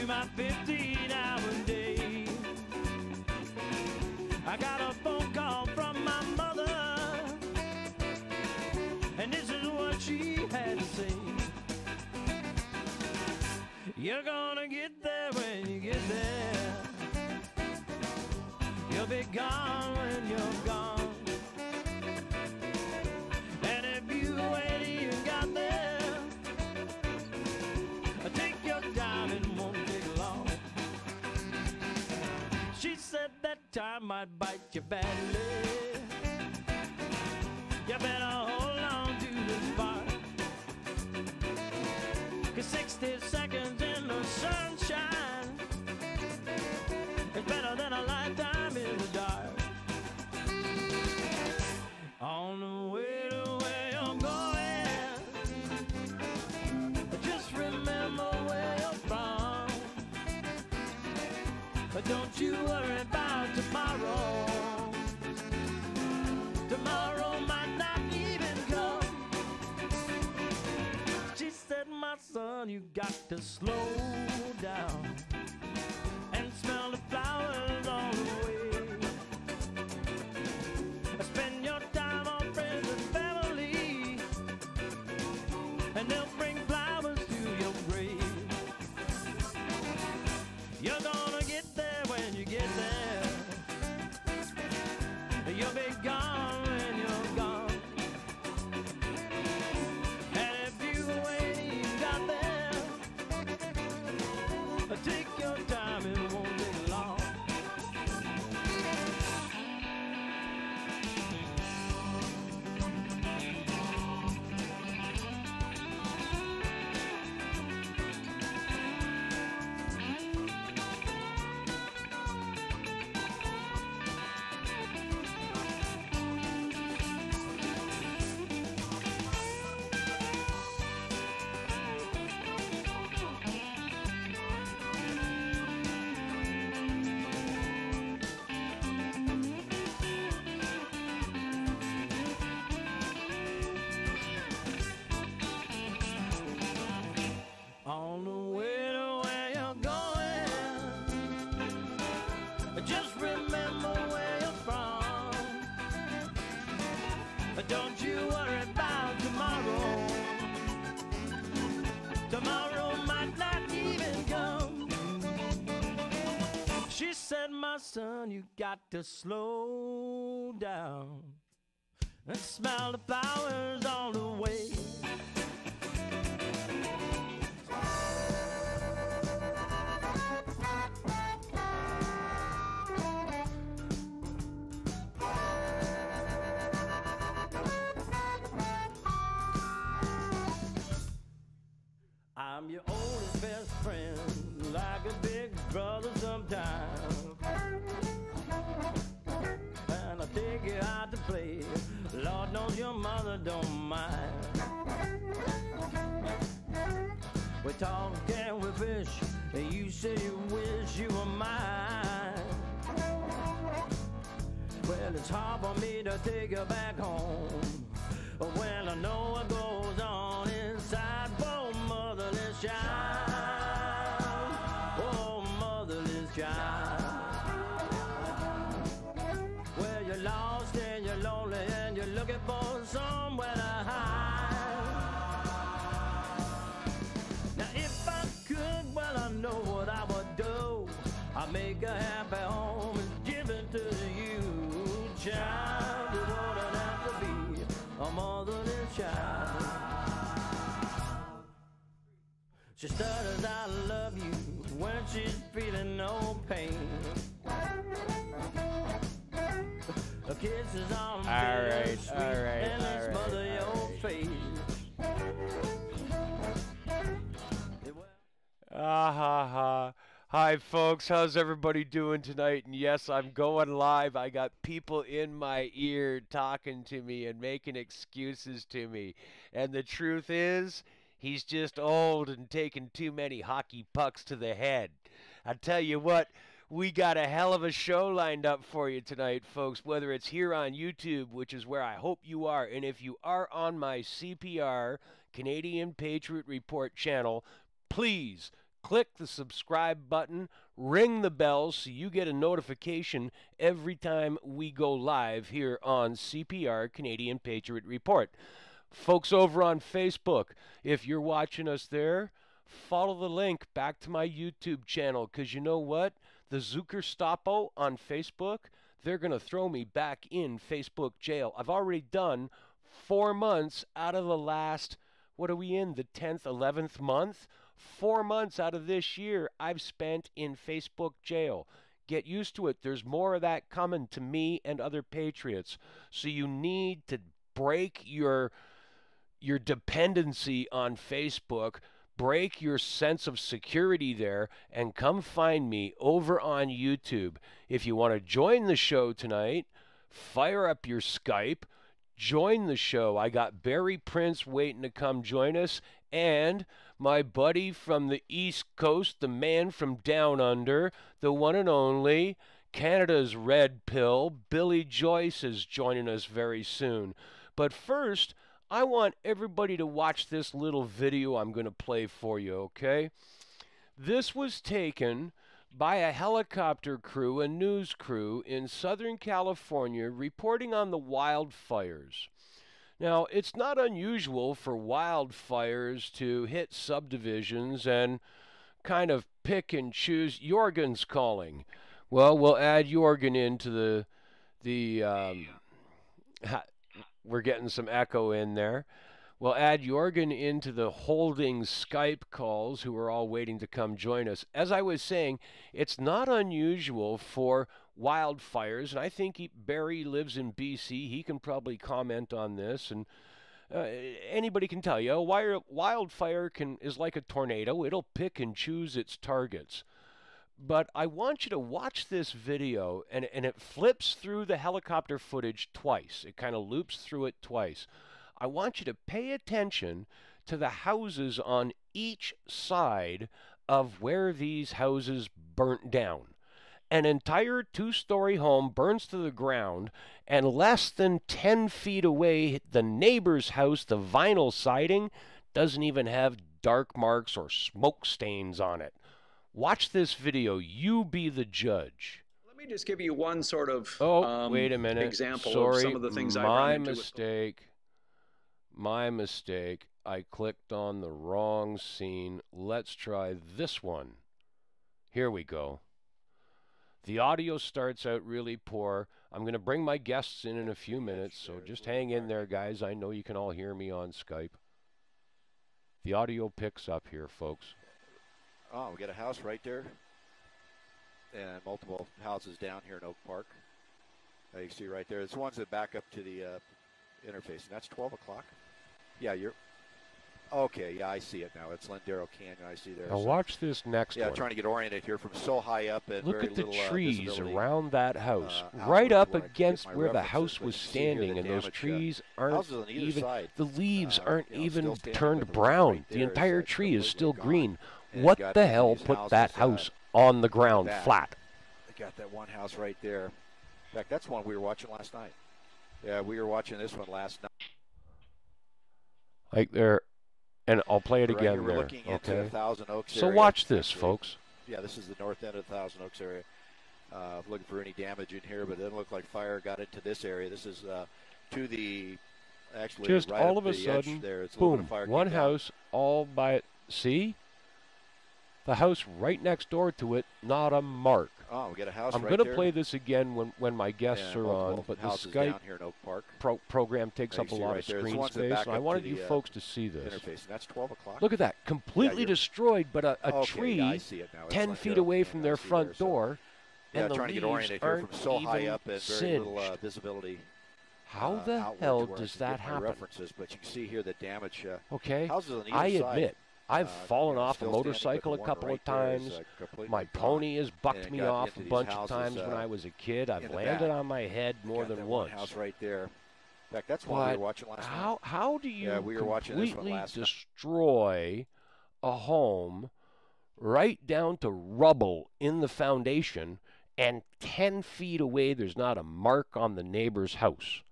my 15-hour day. I got a phone call from my mother, and this is what she had to say. You're gonna get there when you get there. You'll be gone when you're gone. And if you ain't even got there, take your time, it won't take long. She said that time might bite you badly. You better hold on to the spark, 'cause 60 seconds in the sunshine is better than a lifetime in the dark. On the way to where you're going, just remember where you're from. But don't you worry about tomorrow. Tomorrow might not even come. She said, my son, you got to slow down and smell the flowers all the way. Spend your time on friends and family, and they'll bring flowers to your grave. You're gonna get there when you get there. You'll be gone when you're gone. And if you ain't even got there, take your time, it won't take long. On the way to where you're going, just remember where you're from. Don't you worry about tomorrow. Tomorrow might not even come. She said, my son, you got to slow down and smell the flowers all the way. I'm your oldest best friend, like a big brother sometimes. And I take you out to play, Lord knows your mother don't mind. We talk and we fish, and you say you wish you were mine. Well, it's hard for me to take you back home when I know what goes on inside. Oh, motherless child. Oh, motherless child. Well, you're lost and you're lonely and you're looking for somewhere to hide. Now, if I could, well, I know what I would do. I'd make a happy home and give it to you, child. You wouldn't have to be a motherless child. She stutters, I love you, when she's feeling no pain. A kiss is on bitter sweet, and they smother your face. Ah ha ha. Hi folks, how's everybody doing tonight? And yes, I'm going live. I got people in my ear talking to me and making excuses to me. And the truth is, he's just old and taking too many hockey pucks to the head. I tell you what, we got a hell of a show lined up for you tonight, folks, whether it's here on YouTube, which is where I hope you are, and if you are on my CPR, Canadian Patriot Report channel, please click the subscribe button, ring the bell so you get a notification every time we go live here on CPR, Canadian Patriot Report. Folks over on Facebook, if you're watching us there, follow the link back to my YouTube channel, because you know what? The Zucker Stapo on Facebook, they're going to throw me back in Facebook jail. I've already done 4 months out of the last, what are we in, the 10th, 11th month? 4 months out of this year I've spent in Facebook jail. Get used to it. There's more of that coming to me and other patriots. So you need to break your dependency on Facebook, break your sense of security there, and come find me over on YouTube. If you want to join the show tonight, fire up your Skype, join the show. I got Barry Prince waiting to come join us, and my buddy from the East Coast, the man from down under, the one and only, Canada's Red Pill, Billy Joyce is joining us very soon. But first, I want everybody to watch this little video I'm going to play for you, okay? This was taken by a helicopter crew, a news crew in Southern California reporting on the wildfires. Now, it's not unusual for wildfires to hit subdivisions and kind of pick and choose. Jorgen's calling. Well, we'll add Jorgen into we're getting some echo in there. We'll add Jorgen into the holding Skype calls, who are all waiting to come join us. As I was saying, it's not unusual for wildfires, and I think Barry lives in BC. He can probably comment on this, and anybody can tell you, a wildfire is like a tornado. It'll pick and choose its targets. But I want you to watch this video, and it flips through the helicopter footage twice. It kind of loops through it twice. I want you to pay attention to the houses on each side of where these houses burnt down. An entire two-story home burns to the ground, and less than 10 feet away, the neighbor's house, the vinyl siding, doesn't even have dark marks or smoke stains on it. Watch this video. You be the judge. Let me just give you one sort of wait a minute. example Sorry, of some of the things I run into. My mistake. I clicked on the wrong scene. Let's try this one. Here we go. The audio starts out really poor. I'm going to bring my guests in a few minutes, so just hang in there, guys. I know you can all hear me on Skype. The audio picks up here, folks. Oh, we got a house right there, and multiple houses down here in Oak Park. You can see right there. It's the ones that back up to the interface, and that's 12 o'clock. Yeah, you're... Okay, yeah, I see it now. It's Lindero Canyon. I see there. Now watch this next one. Yeah, trying to get oriented here from so high up and look very at the little, trees around that house, right right up against where the house was standing, and those trees aren't even, the leaves aren't even turned brown. The entire tree is still green. What the hell put that house on the ground flat? They got that one house right there. In fact, that's one we were watching last night. Yeah, we were watching this one last night. Like there. And I'll play it again there, okay? So watch this, folks. Yeah, this is the north end of the Thousand Oaks area. Looking for any damage in here, but it doesn't look like fire got into this area. This is to the, actually, just right all up of a the sudden, edge there. It's a boom, fire one house all by it. See? The house right next door to it, not a mark. Oh, we got a house I'm right going to there. play this again when my guests are on, but the Skype program takes up a lot of screen space, and I wanted you folks to see this. Interface, and that's 12 o'clock. Look at that, completely destroyed, but a tree 10 feet away from their front door, and the leaves aren't from so high up even and very little singed. visibility. How the hell does that happen? References, but you can see here the damage. Okay, houses on either I side. admit, I've fallen off a motorcycle a couple of times. My pony has bucked me off a bunch of times when I was a kid. I've landed on my head more than once. House right there. In fact, that's one we were watching last night. How do you we were watching this one completely last night. destroy a home right down to rubble in the foundation, and 10 feet away there's not a mark on the neighbor's house?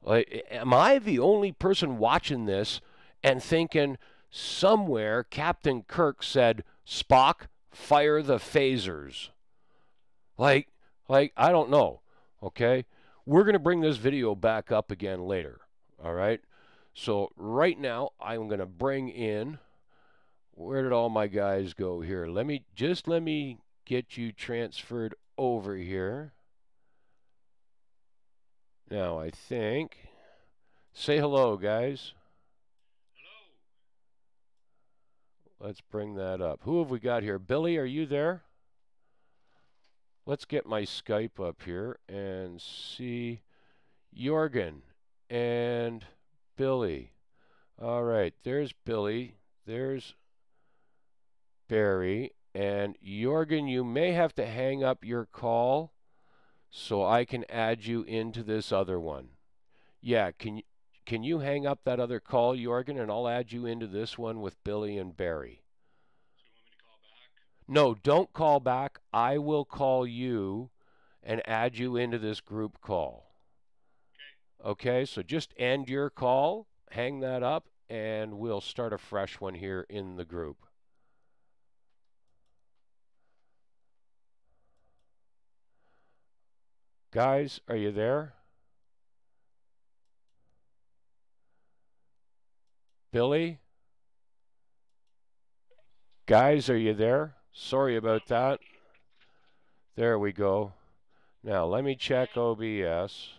Like, am I the only person watching this and thinking, somewhere Captain Kirk said, Spock, fire the phasers. Like, I don't know, okay? We're going to bring this video back up again later, all right? So right now, I'm going to bring in, where did all my guys go here? Let me get you transferred over here. Now, I think, say hello, guys. Hello. Let's bring that up. Who have we got here? Billy, are you there? Let's get my Skype up here and see Jorgen and Billy. All right, there's Billy. There's Barry. And Jorgen, you may have to hang up your call so I can add you into this other one. Yeah, can you hang up that other call, Jorgen, and I'll add you into this one with Billy and Barry. So you want me to call back? No, don't call back. I will call you and add you into this group call. Okay. Okay, so just end your call, hang that up, and we'll start a fresh one here in the group. Guys, are you there? Billy? Guys, are you there? Sorry about that. There we go. Now, let me check OBS.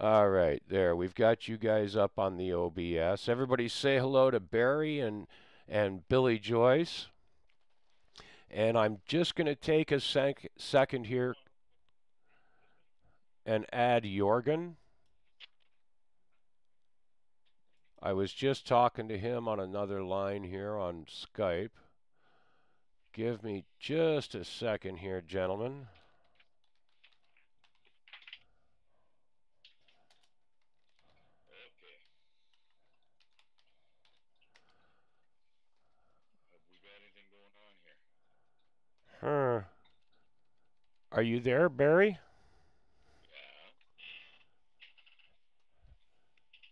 All right, there. We've got you guys up on the OBS. Everybody say hello to Barry and Billy Joyce. And I'm just going to take a second here and add Jorgen. I was just talking to him on another line here on Skype. Give me just a second here, gentlemen. Okay. Have we got anything going on here? Are you there, Barry? Yeah.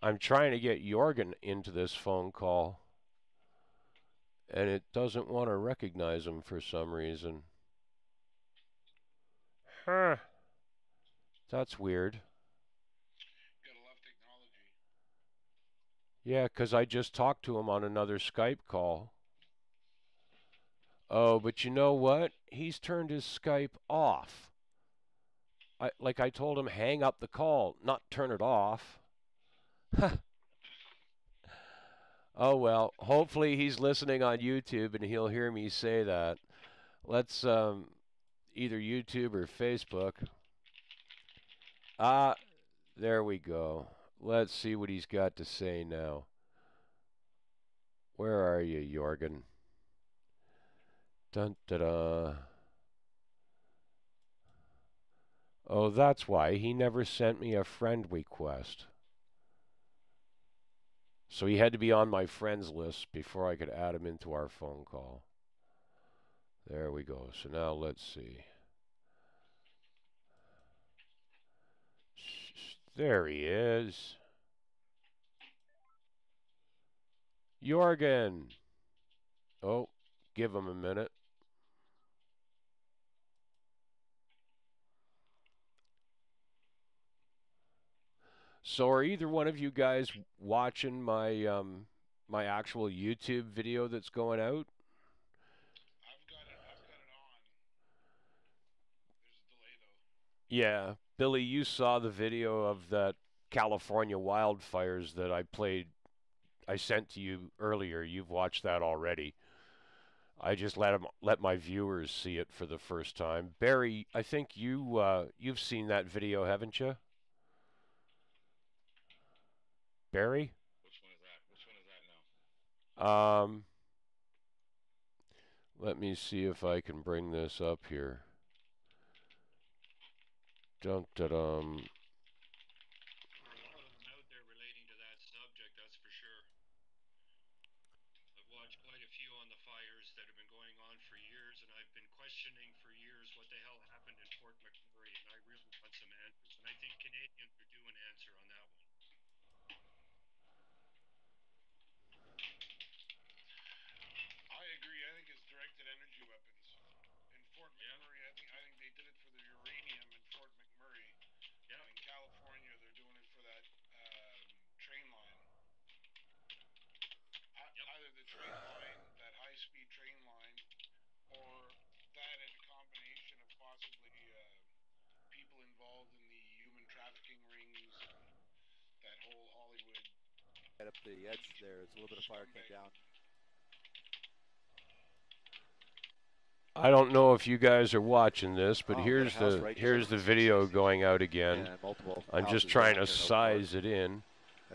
I'm trying to get Jorgen into this phone call, and it doesn't want to recognize him for some reason. That's weird. Gotta love technology. Yeah, because I just talked to him on another Skype call. Oh, but you know what? He's turned his Skype off. Like I told him, hang up the call, not turn it off. Oh, well, hopefully he's listening on YouTube and he'll hear me say that. Let's either YouTube or Facebook. There we go. Let's see what he's got to say now. Where are you, Jorgen? Dun da da. Oh, that's why he never sent me a friend request. So he had to be on my friends list before I could add him into our phone call. There we go. So now let's see. There he is. Jorgen. Oh, give him a minute. So are either one of you guys watching my my actual YouTube video that's going out? I've got it on. There's a delay though. Yeah, Billy, you saw the video of that California wildfires that I sent to you earlier. You've watched that already. I just let my viewers see it for the first time. Barry, I think you've seen that video, haven't you? Barry? Which one is that? Which one is that now? Let me see if I can bring this up here. Dun dun dum. There's a lot of them out there relating to that subject, that's for sure. I've watched quite a few on the fires that have been going on for years, and I've been questioning for years what the hell happened in Fort McMurray, and I really want some answers. And I think Canadians are due an answer on that one. I agree. the edge there. It's a little bit of fire came down. I don't know if you guys are watching this, but Oh, here's the right here's the video going out again. I'm just trying to size it in.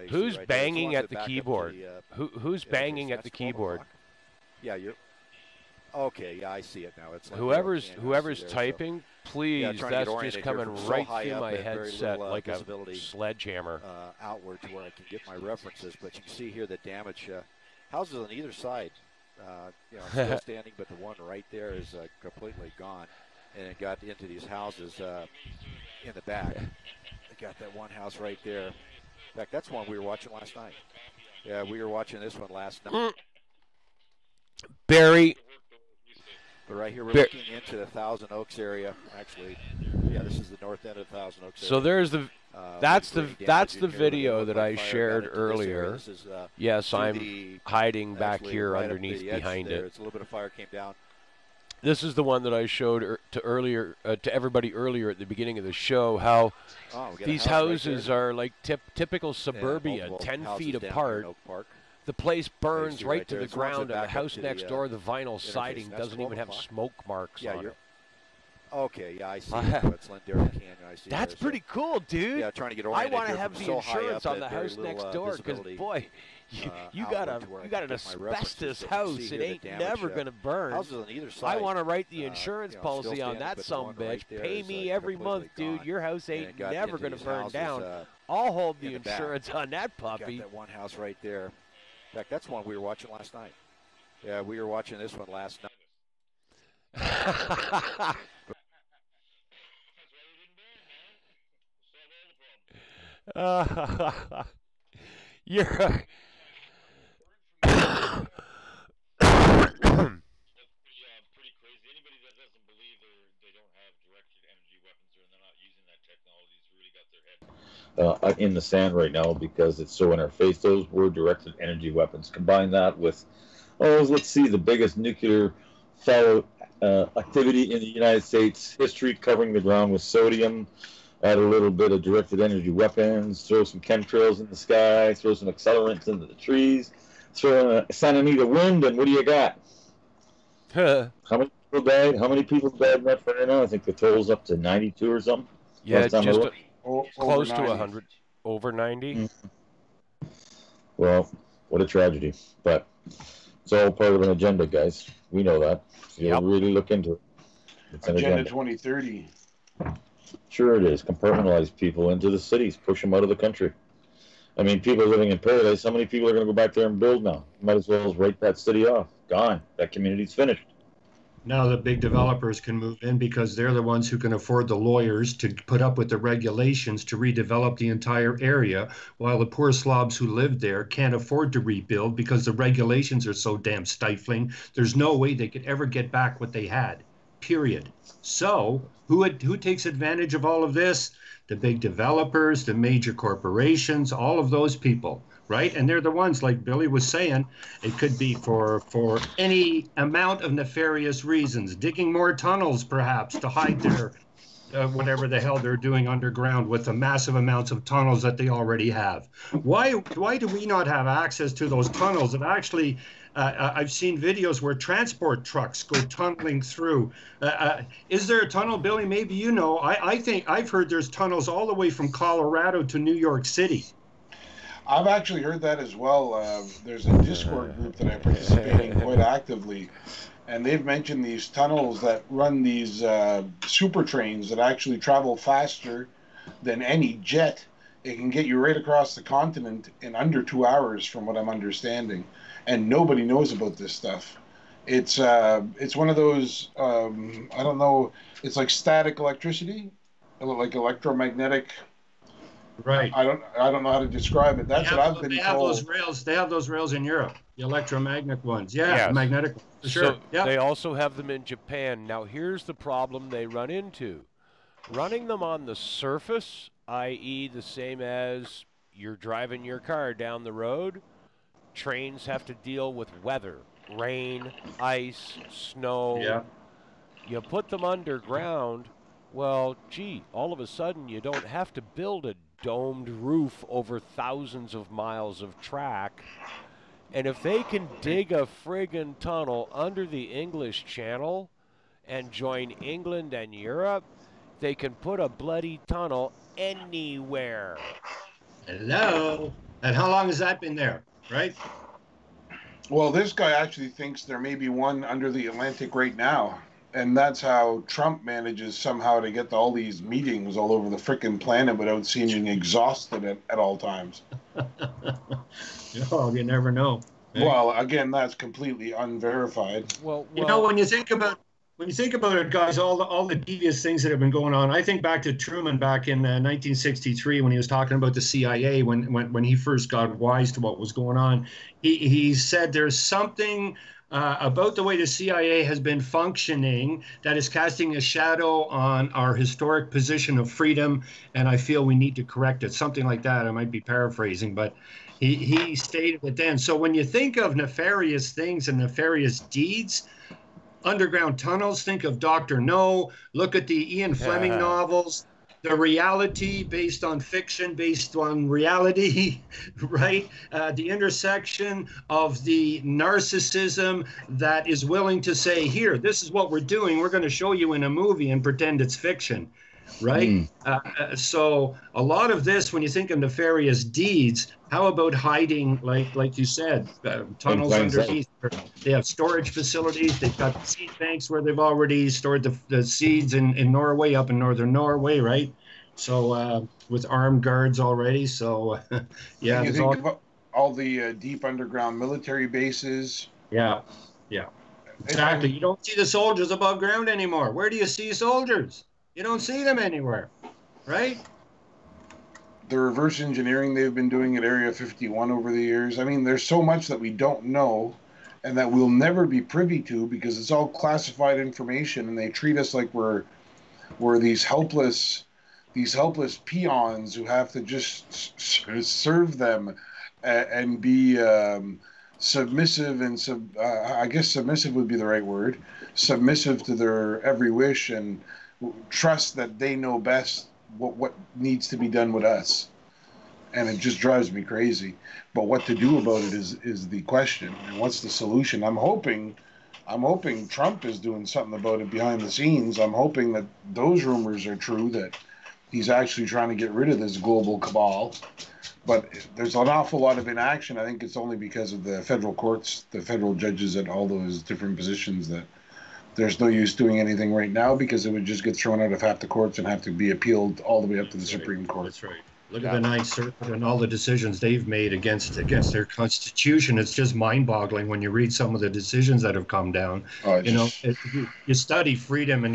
Who's right banging at the keyboard? Who's banging at the keyboard? Yeah, you. Okay, yeah, I see it now. It's like whoever's typing, please. Yeah, that's just coming right through my headset like a sledgehammer. Outward to where I can get my references, but you can see here the damage. Houses on either side, you know, still standing, but the one right there is completely gone, and it got into these houses in the back. They got that one house right there. In fact, that's one we were watching last night. Yeah, we were watching this one last night. Barry. But right here, we're looking into the Thousand Oaks area. Actually, yeah, this is the north end of Thousand Oaks area. So there's the, that's the video that I shared earlier. Yes, I'm hiding back here underneath behind it. It's a little bit of fire came down. This is the one that I showed to everybody earlier at the beginning of the show. How these houses are like typical suburbia, 10 feet apart. The place burns right to the ground, and the house next door, the vinyl siding, doesn't even have smoke marks on it. Okay, yeah, I see. It's Lindera Canyon. I see. That's pretty cool, dude. Yeah, trying to get I want to have the insurance on the house next door, because boy, you got an asbestos house. It ain't never gonna burn. I want to write the insurance policy on that sumbitch. Pay me every month, dude. Your house ain't never gonna burn down. I'll hold the insurance on that puppy. Got that one house right there. In fact, that's one we were watching last night. Yeah, we were watching this one last night. You're pretty crazy. Anybody that doesn't believe they don't have directed energy weapons or they're not using that technology has really got their head in the sand right now, because it's so in our face. Those were directed energy weapons. Combine that with, let's see, the biggest nuclear fallout activity in the United States history, covering the ground with sodium. Add a little bit of directed energy weapons, throw some chemtrails in the sky, throw some accelerants into the trees, throw a Santa Anita wind, and what do you got? How many people died? How many people died in that fire now? I think the total's up to 92 or something. Yeah, just close to 100. Over 90. Mm-hmm. Well, what a tragedy. But it's all part of an agenda, guys. We know that. So you'll really look into it. It's Agenda 2030. Sure it is. Compartmentalize people into the cities. Push them out of the country. I mean, people living in paradise. How many people are going to go back there and build now? Might as well write that city off. Gone. That community's finished. Now the big developers can move in because they're the ones who can afford the lawyers to put up with the regulations to redevelop the entire area, while the poor slobs who live there can't afford to rebuild because the regulations are so damn stifling. There's no way they could ever get back what they had, period. So who takes advantage of all of this? The big developers, the major corporations, all of those people. Right? And they're the ones, like Billy was saying, it could be for any amount of nefarious reasons, digging more tunnels perhaps to hide their whatever the hell they're doing underground with the massive amounts of tunnels that they already have. Why do we not have access to those tunnels that actually I've seen videos where transport trucks go tunneling through. Is there a tunnel, Billy? Maybe you know. I think I've heard there's tunnels all the way from Colorado to New York City. I've actually heard that as well. There's a Discord group that I participate in quite actively, and they've mentioned these tunnels that run these super trains that actually travel faster than any jet. It can get you right across the continent in under 2 hours, from what I'm understanding, and nobody knows about this stuff. It's one of those I don't know. It's like static electricity, like electromagnetic. Right. I don't know how to describe it. That's what I've been told. They have those rails in Europe, the electromagnetic ones. Yeah, yes. Magnetic ones, for sure. So they also have them in Japan. Now here's the problem they run into. Running them on the surface, i.e. the same as you're driving your car down the road, trains have to deal with weather, rain, ice, snow. Yeah. You put them underground, Well, gee, all of a sudden you don't have to build a domed roof over thousands of miles of track. And if they can dig a friggin' tunnel under the English Channel and join England and Europe, they can put a bloody tunnel anywhere. Hello. And how long has that been there, right? Well, this guy actually thinks there may be one under the Atlantic right now. And that's how Trump manages somehow to get all these meetings all over the frickin' planet without seeming exhausted at all times. Oh, you never know. Right? Well, again, that's completely unverified. Well, you know, when you think about it, guys, all the devious things that have been going on. I think back to Truman back in 1963 when he was talking about the CIA when he first got wise to what was going on. He said there's something about the way the CIA has been functioning that is casting a shadow on our historic position of freedom, and I feel we need to correct it. Something like that. I might be paraphrasing, but he stated it then. So when you think of nefarious things and nefarious deeds, underground tunnels, think of Dr. No, look at the Ian Fleming novels, the reality based on fiction, based on reality, right? The intersection of the narcissism that is willing to say, here, this is what we're doing. We're going to show you in a movie and pretend it's fiction, right? So a lot of this, when you think of nefarious deeds, how about hiding, like you said, tunnels underneath? They have storage facilities. They've got seed banks where they've already stored the seeds in Norway, up in northern Norway, right? So with armed guards already. So yeah. And you think about all the deep underground military bases. Yeah. Exactly. You don't see the soldiers above ground anymore. Where do you see soldiers? You don't see them anywhere, right? The reverse engineering they've been doing at Area 51 over the years. I mean, there's so much that we don't know and that we'll never be privy to because it's all classified information, and they treat us like we're these helpless peons who have to just serve them and be submissive and I guess submissive would be the right word, submissive to their every wish and trust that they know best what needs to be done with us. And it just drives me crazy. But what to do about it is the question. And what's the solution? I'm hoping Trump is doing something about it behind the scenes. I'm hoping that those rumors are true, that he's actually trying to get rid of this global cabal. But there's an awful lot of inaction. I think it's only because of the federal courts, the federal judges at all those different positions, that there's no use doing anything right now because it would just get thrown out of half the courts and have to be appealed all the way up to the Supreme Court. That's right. Look at the Ninth Circuit and all the decisions they've made against their constitution. It's just mind-boggling when you read some of the decisions that have come down. You study freedom and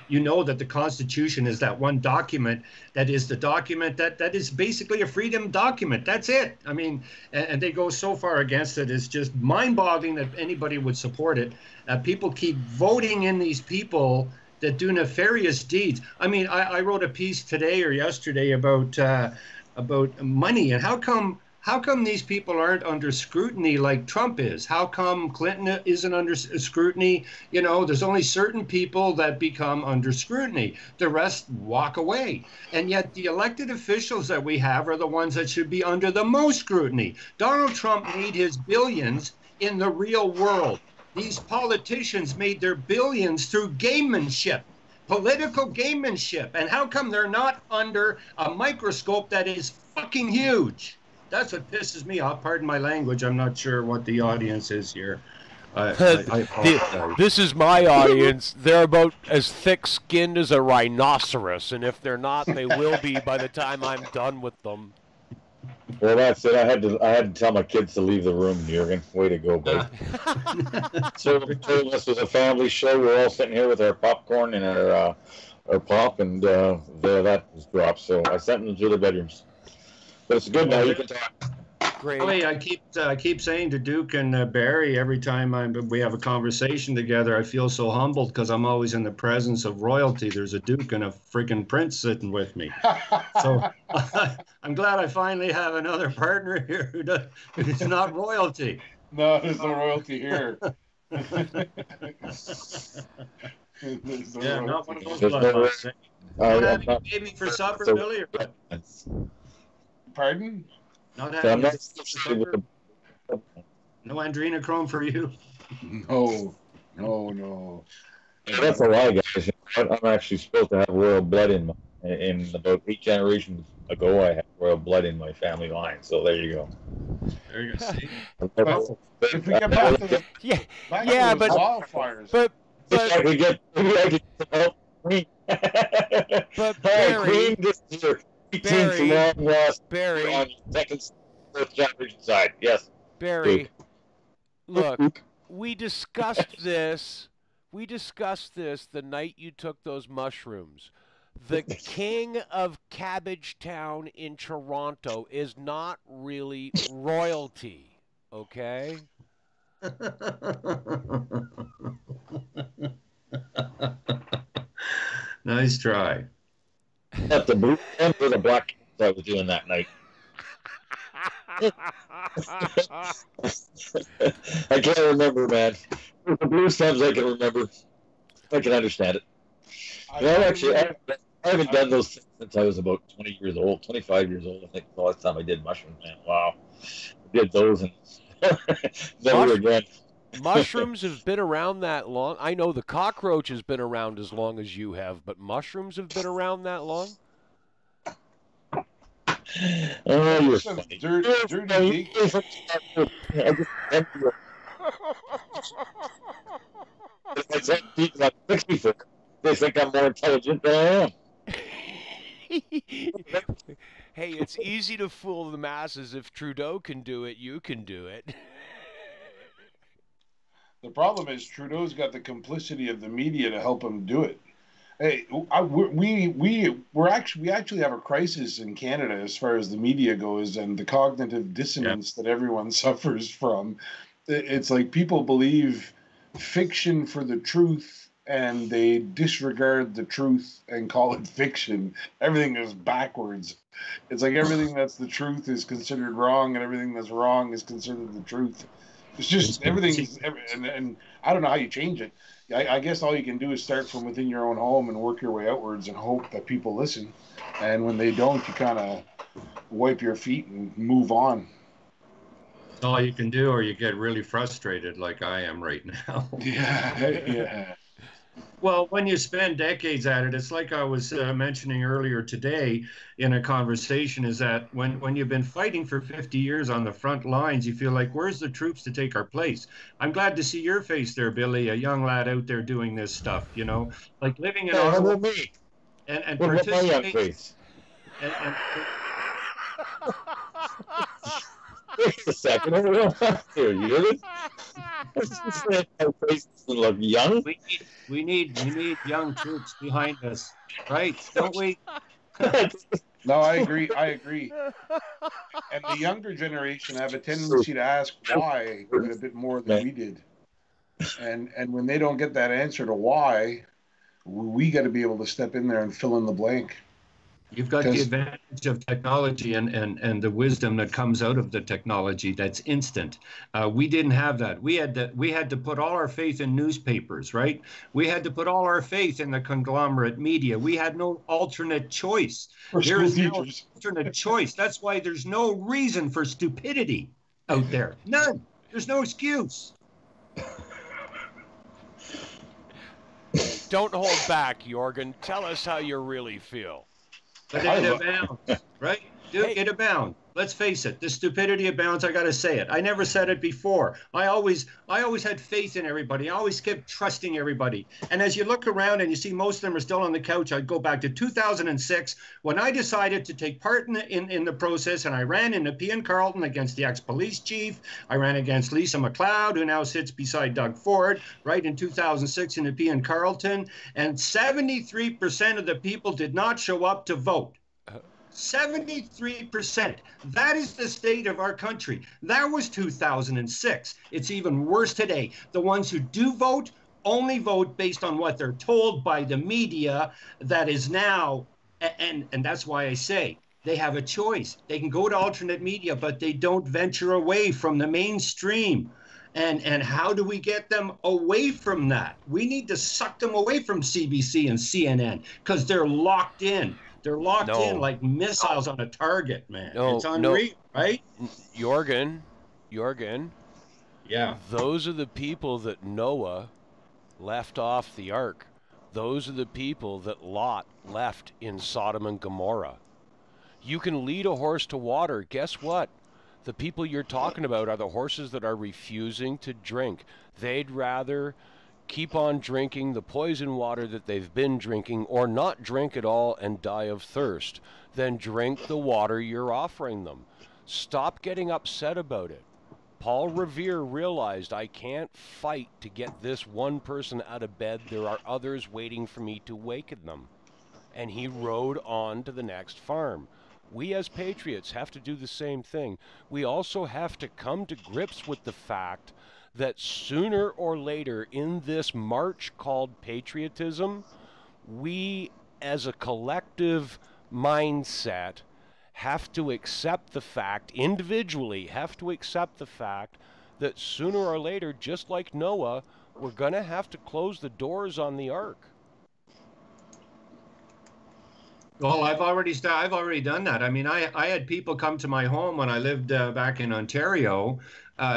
you know that the Constitution is that one document that is the document that is basically a freedom document. That's it. I mean, and they go so far against it. It's just mind-boggling that anybody would support it. People keep voting in these people that do nefarious deeds. I mean, I wrote a piece today or yesterday about money, and how come these people aren't under scrutiny like Trump is? How come Clinton isn't under scrutiny? You know, there's only certain people that become under scrutiny. The rest walk away. And yet the elected officials that we have are the ones that should be under the most scrutiny. Donald Trump made his billions in the real world. These politicians made their billions through gamemanship, political gamemanship. And how come they're not under a microscope that is fucking huge? That's what pisses me off. Pardon my language. I'm not sure what the audience is here. I apologize. This is my audience. They're about as thick-skinned as a rhinoceros, and if they're not, they will be by the time I'm done with them. Well, that's it. I had to tell my kids to leave the room, Jurgen. Way to go, buddy. So this was a family show. We're all sitting here with our popcorn and our pop, and that was dropped. So I sent them to the bedrooms. But it's good now. You can talk. Great. I keep saying to Duke and Barry every time we have a conversation together, I feel so humbled because I'm always in the presence of royalty. There's a Duke and a freaking prince sitting with me. So I'm glad I finally have another partner here who's not royalty. No, there's no royalty here. Not one of those bloodlines. Not I'm having a not, baby for supper, so- Billy, or what? Pardon? Not so having I'm a not baby for associated with supper? No adrenochrome for you? No, no. that's a lie, guys. I'm actually supposed to have royal blood in about 8 generations ago. I had royal blood in my family line, so there you go. There you go. See? But if we get back to the Yeah, back yeah, to those but wildfires, but I could get, maybe I could help Queen. But Hey, Barry- Queen, this is your 18th Barry- long lost Barry, on your second, fourth generation side. Yes. Barry, Luke. look, we discussed this the night you took those mushrooms. The king of Cabbage Town in Toronto is not really royalty, okay? Nice try. At the blue tent or the black tent I was doing that night. I can't remember, man. The blue stems I can remember. I can understand it. I haven't done those things since I was about 20 years old, 25 years old. I think the last time I did mushrooms, man. Wow. I did those and never again. Mushrooms have been around that long. I know the cockroach has been around as long as you have, but mushrooms have been around that long? Oh, you're some funny. dirty geek. I said people I'm 64. They think I'm more intelligent than I am. Hey, it's easy to fool the masses. If Trudeau can do it, you can do it. The problem is Trudeau's got the complicity of the media to help him do it. Hey, we actually have a crisis in Canada as far as the media goes and the cognitive dissonance that everyone suffers from. It's like people believe fiction for the truth and they disregard the truth and call it fiction. Everything is backwards. It's like everything that's the truth is considered wrong and everything that's wrong is considered the truth. It's just everything, and I don't know how you change it. I guess all you can do is start from within your own home and work your way outwards and hope that people listen. And when they don't, you kind of wipe your feet and move on. That's all you can do, or you get really frustrated like I am right now. Yeah. Well, when you spend decades at it, it's like I was mentioning earlier today in a conversation, is that when you've been fighting for 50 years on the front lines, you feel like, where's the troops to take our place? I'm glad to see your face there, Billy, a young lad out there doing this stuff, you know, like living in Ottawa Me. and What about my young participating. face? And Wait a second. Hold on. Here, you hear this? My face doesn't look young. we need young troops behind us, right? Don't we? No, I agree. And the younger generation have a tendency to ask why a bit more than we did. And when they don't get that answer to why, we got to be able to step in there and fill in the blank. You've got the advantage of technology and the wisdom that comes out of the technology that's instant. We didn't have that. We had to put all our faith in newspapers, right? We had to put all our faith in the conglomerate media. We had no alternate choice. There is no alternate choice. That's why there's no reason for stupidity out there. None. There's no excuse. Don't hold back, Jorgen. Tell us how you really feel. But it abounds, right? Dude, it abounds. Let's face it, the stupidity abounds. I got to say it. I never said it before. I always had faith in everybody. I always kept trusting everybody. And as you look around and you see most of them are still on the couch, I'd go back to 2006 when I decided to take part in the process, and I ran in Nepean Carleton against the ex-police chief. I ran against Lisa MacLeod, who now sits beside Doug Ford, right, in 2006 in Nepean Carleton. And 73% of the people did not show up to vote. 73%. That is the state of our country. That was 2006. It's even worse today. The ones who do vote only vote based on what they're told by the media that is now, and that's why I say they have a choice. They can go to alternate media, but they don't venture away from the mainstream. And how do we get them away from that? We need to suck them away from CBC and CNN because they're locked in. They're locked in like missiles on a target, man. It's unreal, right? Jorgen. Yeah. Those are the people that Noah left off the ark. Those are the people that Lot left in Sodom and Gomorrah. You can lead a horse to water. Guess what? The people you're talking about are the horses that are refusing to drink. They'd rather keep on drinking the poison water that they've been drinking or not drink at all and die of thirst than drink the water you're offering them. Stop getting upset about it. Paul Revere realized, I can't fight to get this one person out of bed. There are others waiting for me to waken them. And he rode on to the next farm. We as patriots have to do the same thing. We also have to come to grips with the fact that sooner or later in this march called patriotism, we as a collective mindset have to accept the fact, individually have to accept the fact that sooner or later, just like Noah, we're going to have to close the doors on the ark. Well, I've already done that. I mean, I had people come to my home when I lived back in Ontario,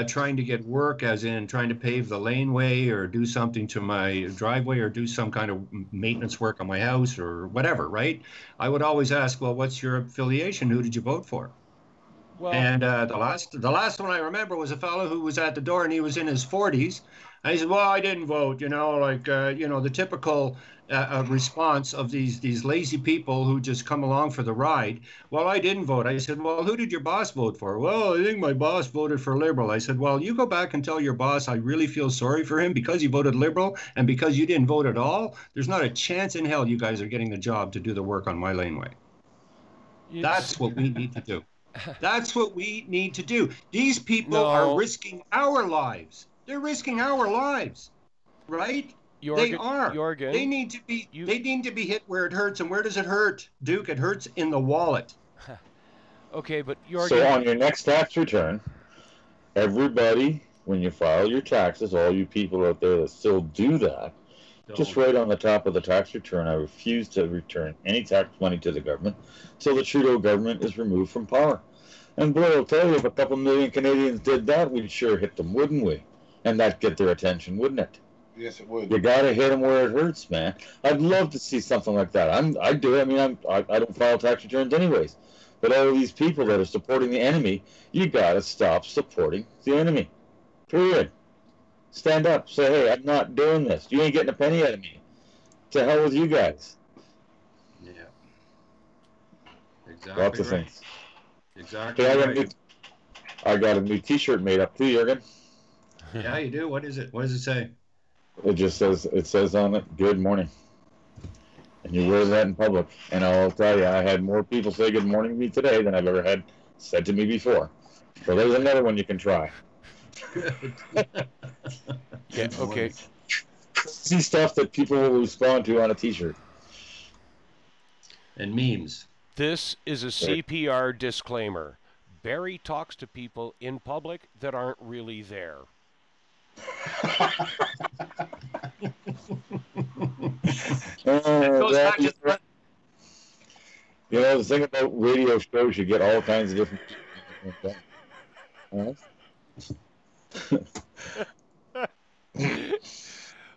trying to get work, as in trying to pave the laneway or do something to my driveway or do some kind of maintenance work on my house or whatever, right? I would always ask, well, what's your affiliation? Who did you vote for? Well, and the last one I remember was a fellow who was at the door and he was in his 40s. And he said, well, I didn't vote, the typical response of these lazy people who just come along for the ride. Well, I didn't vote. I said, well, who did your boss vote for? Well, I think my boss voted for Liberal. I said, well, you go back and tell your boss I really feel sorry for him because he voted Liberal and because you didn't vote at all. There's not a chance in hell you guys are getting the job to do the work on my laneway. That's what we need to do. That's what we need to do. These people are risking our lives. They're risking our lives, right? They are. Jorgen, they need to be. They need to be hit where it hurts. And where does it hurt, Duke? It hurts in the wallet. Okay, but Jorgen. So on your next tax return, everybody, when you file your taxes, all you people out there that still do that, just write on the top of the tax return, I refuse to return any tax money to the government till the Trudeau government is removed from power. And boy, I'll tell you, if a couple million Canadians did that, we'd sure hit them, wouldn't we? And that'd get their attention, wouldn't it? Yes, it would. You gotta hit them where it hurts, man. I'd love to see something like that. I do. I mean, I don't file tax returns anyways. But all of these people that are supporting the enemy, you gotta stop supporting the enemy. Period. Stand up. Say, hey, I'm not doing this. You ain't getting a penny out of me. To hell with you guys. Yeah. Exactly. Lots of things. Exactly. I got a new T-shirt made up too, Jorgen. Yeah, you do. What is it? What does it say? It says on it, "Good morning," and you wear that in public. And I'll tell you, I had more people say "Good morning" to me today than I've ever had said to me before. So there's another one you can try. Yeah. Okay. See stuff that people will respond to on a T-shirt. And memes. This is a CPR disclaimer. Barry talks to people in public that aren't really there. You know, the thing about radio shows, you get all kinds of different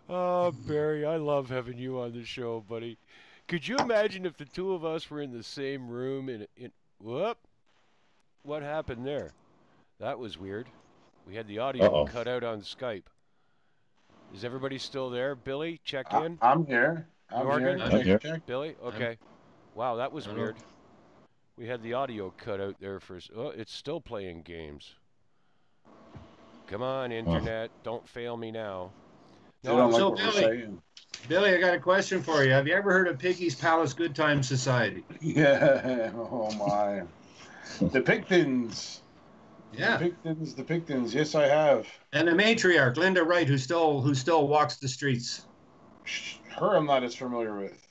Oh, Barry, I love having you on the show, buddy. Could you imagine if the two of us were in the same room whoop? What happened there? That was weird. We had the audio cut out on Skype. Is everybody still there? Billy, check in. I'm here. I'm here. Billy? Okay. Wow, that was weird. We had the audio cut out there for... Oh, it's still playing games. Come on, Internet. Don't fail me now. No, so Billy, I got a question for you. Have you ever heard of Piggy's Palace Good Time Society? Yeah. Oh, my. The Pictons. Yeah. The Pictons. Yes, I have. And the matriarch, Linda Wright, who still walks the streets. Her I'm not as familiar with.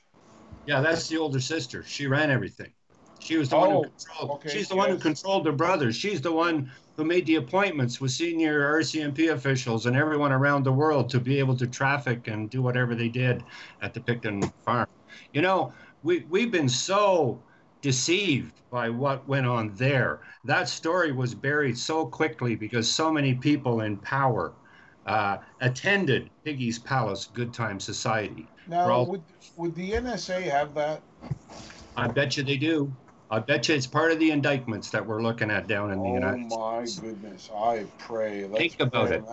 Yeah, that's the older sister. She ran everything. She was the one who controlled. Okay, she's the one who controlled the brothers. She's the one who made the appointments with senior RCMP officials and everyone around the world to be able to traffic and do whatever they did at the Picton farm. You know, we've been so deceived by what went on there. That story was buried so quickly because so many people in power attended Piggy's Palace Good Time Society. Now, would the NSA have that? I bet you they do. I bet you it's part of the indictments that we're looking at down in the United States. Oh my goodness! I pray. Think about it.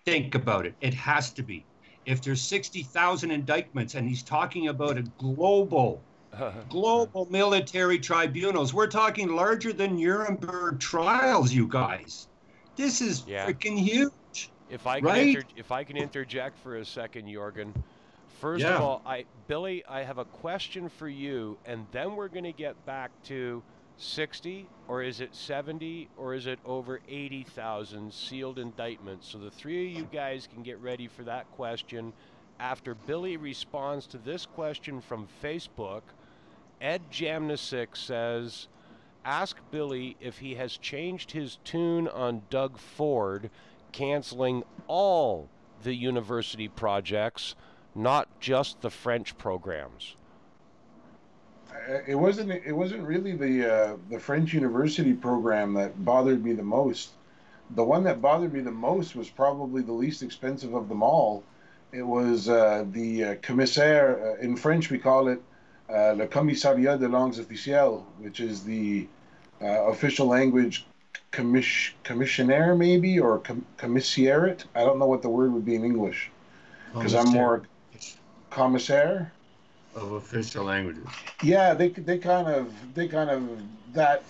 Think about it. It has to be. If there's 60,000 indictments and he's talking about a global military tribunals, we're talking larger than Nuremberg trials, you guys. This is freaking huge. If I can interject for a second, Jorgen. First of all, Billy, I have a question for you, and then we're going to get back to 60, or is it 70, or is it over 80,000 sealed indictments? So the three of you guys can get ready for that question. After Billy responds to this question from Facebook, Ed Jamnasik says, ask Billy if he has changed his tune on Doug Ford canceling all the university projects, not just the French programs. It wasn't really the French university program that bothered me the most. The one that bothered me the most was probably the least expensive of them all. It was the commissaire. In French, we call it le commissariat de langues officielles, which is the official language commissionaire, maybe, or commissariat. I don't know what the word would be in English, because I'm more commissaire of official languages. Yeah, they kind of that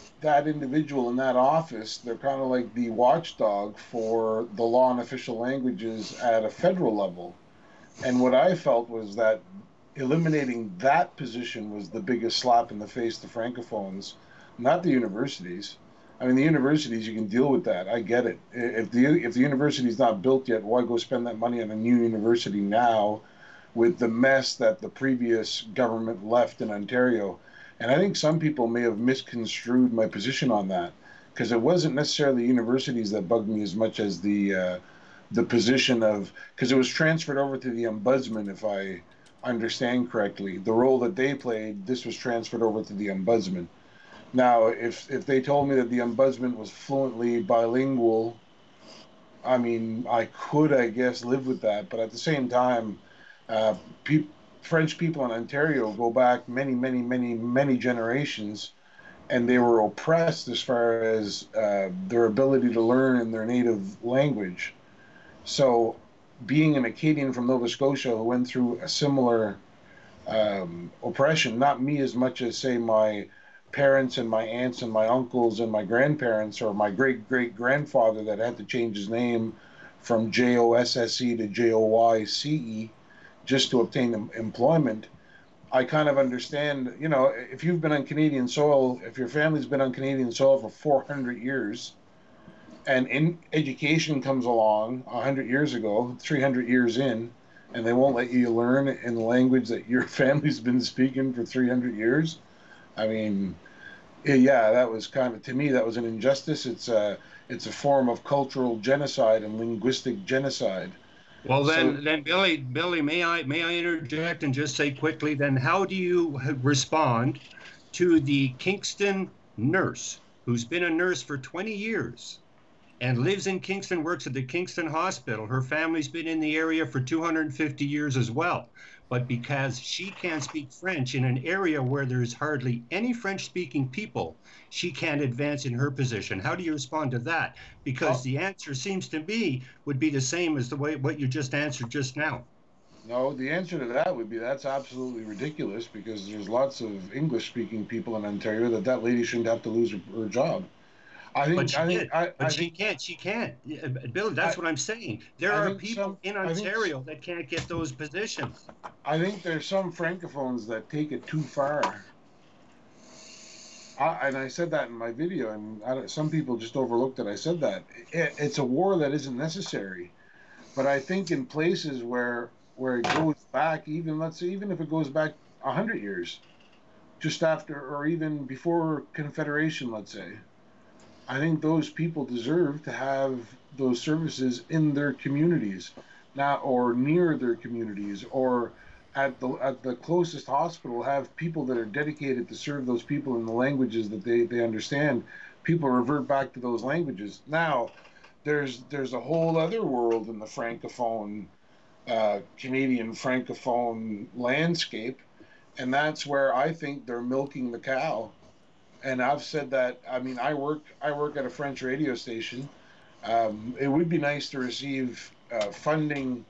individual in that office, they're kind of like the watchdog for the law and official languages at a federal level. And what I felt was that eliminating that position was the biggest slap in the face to Francophones, not the universities. I mean, the universities, you can deal with that. I get it. If the university's not built yet, why go spend that money on a new university now with the mess that the previous government left in Ontario? And I think some people may have misconstrued my position on that, because it wasn't necessarily universities that bugged me as much as the position of, because it was transferred over to the ombudsman, if I understand correctly. The role that they played, this was transferred over to the ombudsman. Now, if they told me that the ombudsman was fluently bilingual, I mean, I could, I guess, live with that. But at the same time, French people in Ontario go back many generations, and they were oppressed as far as their ability to learn in their native language. So being an Acadian from Nova Scotia who went through a similar oppression, not me as much as, say, my parents and my aunts and my uncles and my grandparents, or my great-great-grandfather that had to change his name from Josse to Joyce just to obtain employment. I kind of understand, you know, if you've been on Canadian soil, if your family's been on Canadian soil for 400 years, and in education comes along 100 years ago, 300 years in, and they won't let you learn in the language that your family's been speaking for 300 years, I mean, yeah, that was kind of, to me, that was an injustice. It's a form of cultural genocide and linguistic genocide. Well, then, Billy, may I interject and just say quickly, then, how do you respond to the Kingston nurse who's been a nurse for 20 years and lives in Kingston, works at the Kingston Hospital? Her family's been in the area for 250 years as well. But because she can't speak French in an area where there's hardly any French-speaking people, she can't advance in her position. How do you respond to that? Because the answer seems to me would be the same as the way what you just answered just now. No, the answer to that would be that's absolutely ridiculous, because there's lots of English-speaking people in Ontario that lady shouldn't have to lose her job. She can't. Bill, that's what I'm saying. There are people in Ontario that can't get those positions. I think there's some Francophones that take it too far. And I said that in my video, and some people just overlooked that I said that. It's a war that isn't necessary. But I think in places where it goes back, even, let's say, even if it goes back 100 years, just after or even before Confederation, let's say, I think those people deserve to have those services in their communities, not or near their communities, or at the closest hospital have people that are dedicated to serve those people in the languages that they understand. People revert back to those languages. Now, there's a whole other world in the francophone Canadian francophone landscape, and that's where I think they're milking the cow. And I've said that. I mean, I work at a French radio station. It would be nice to receive funding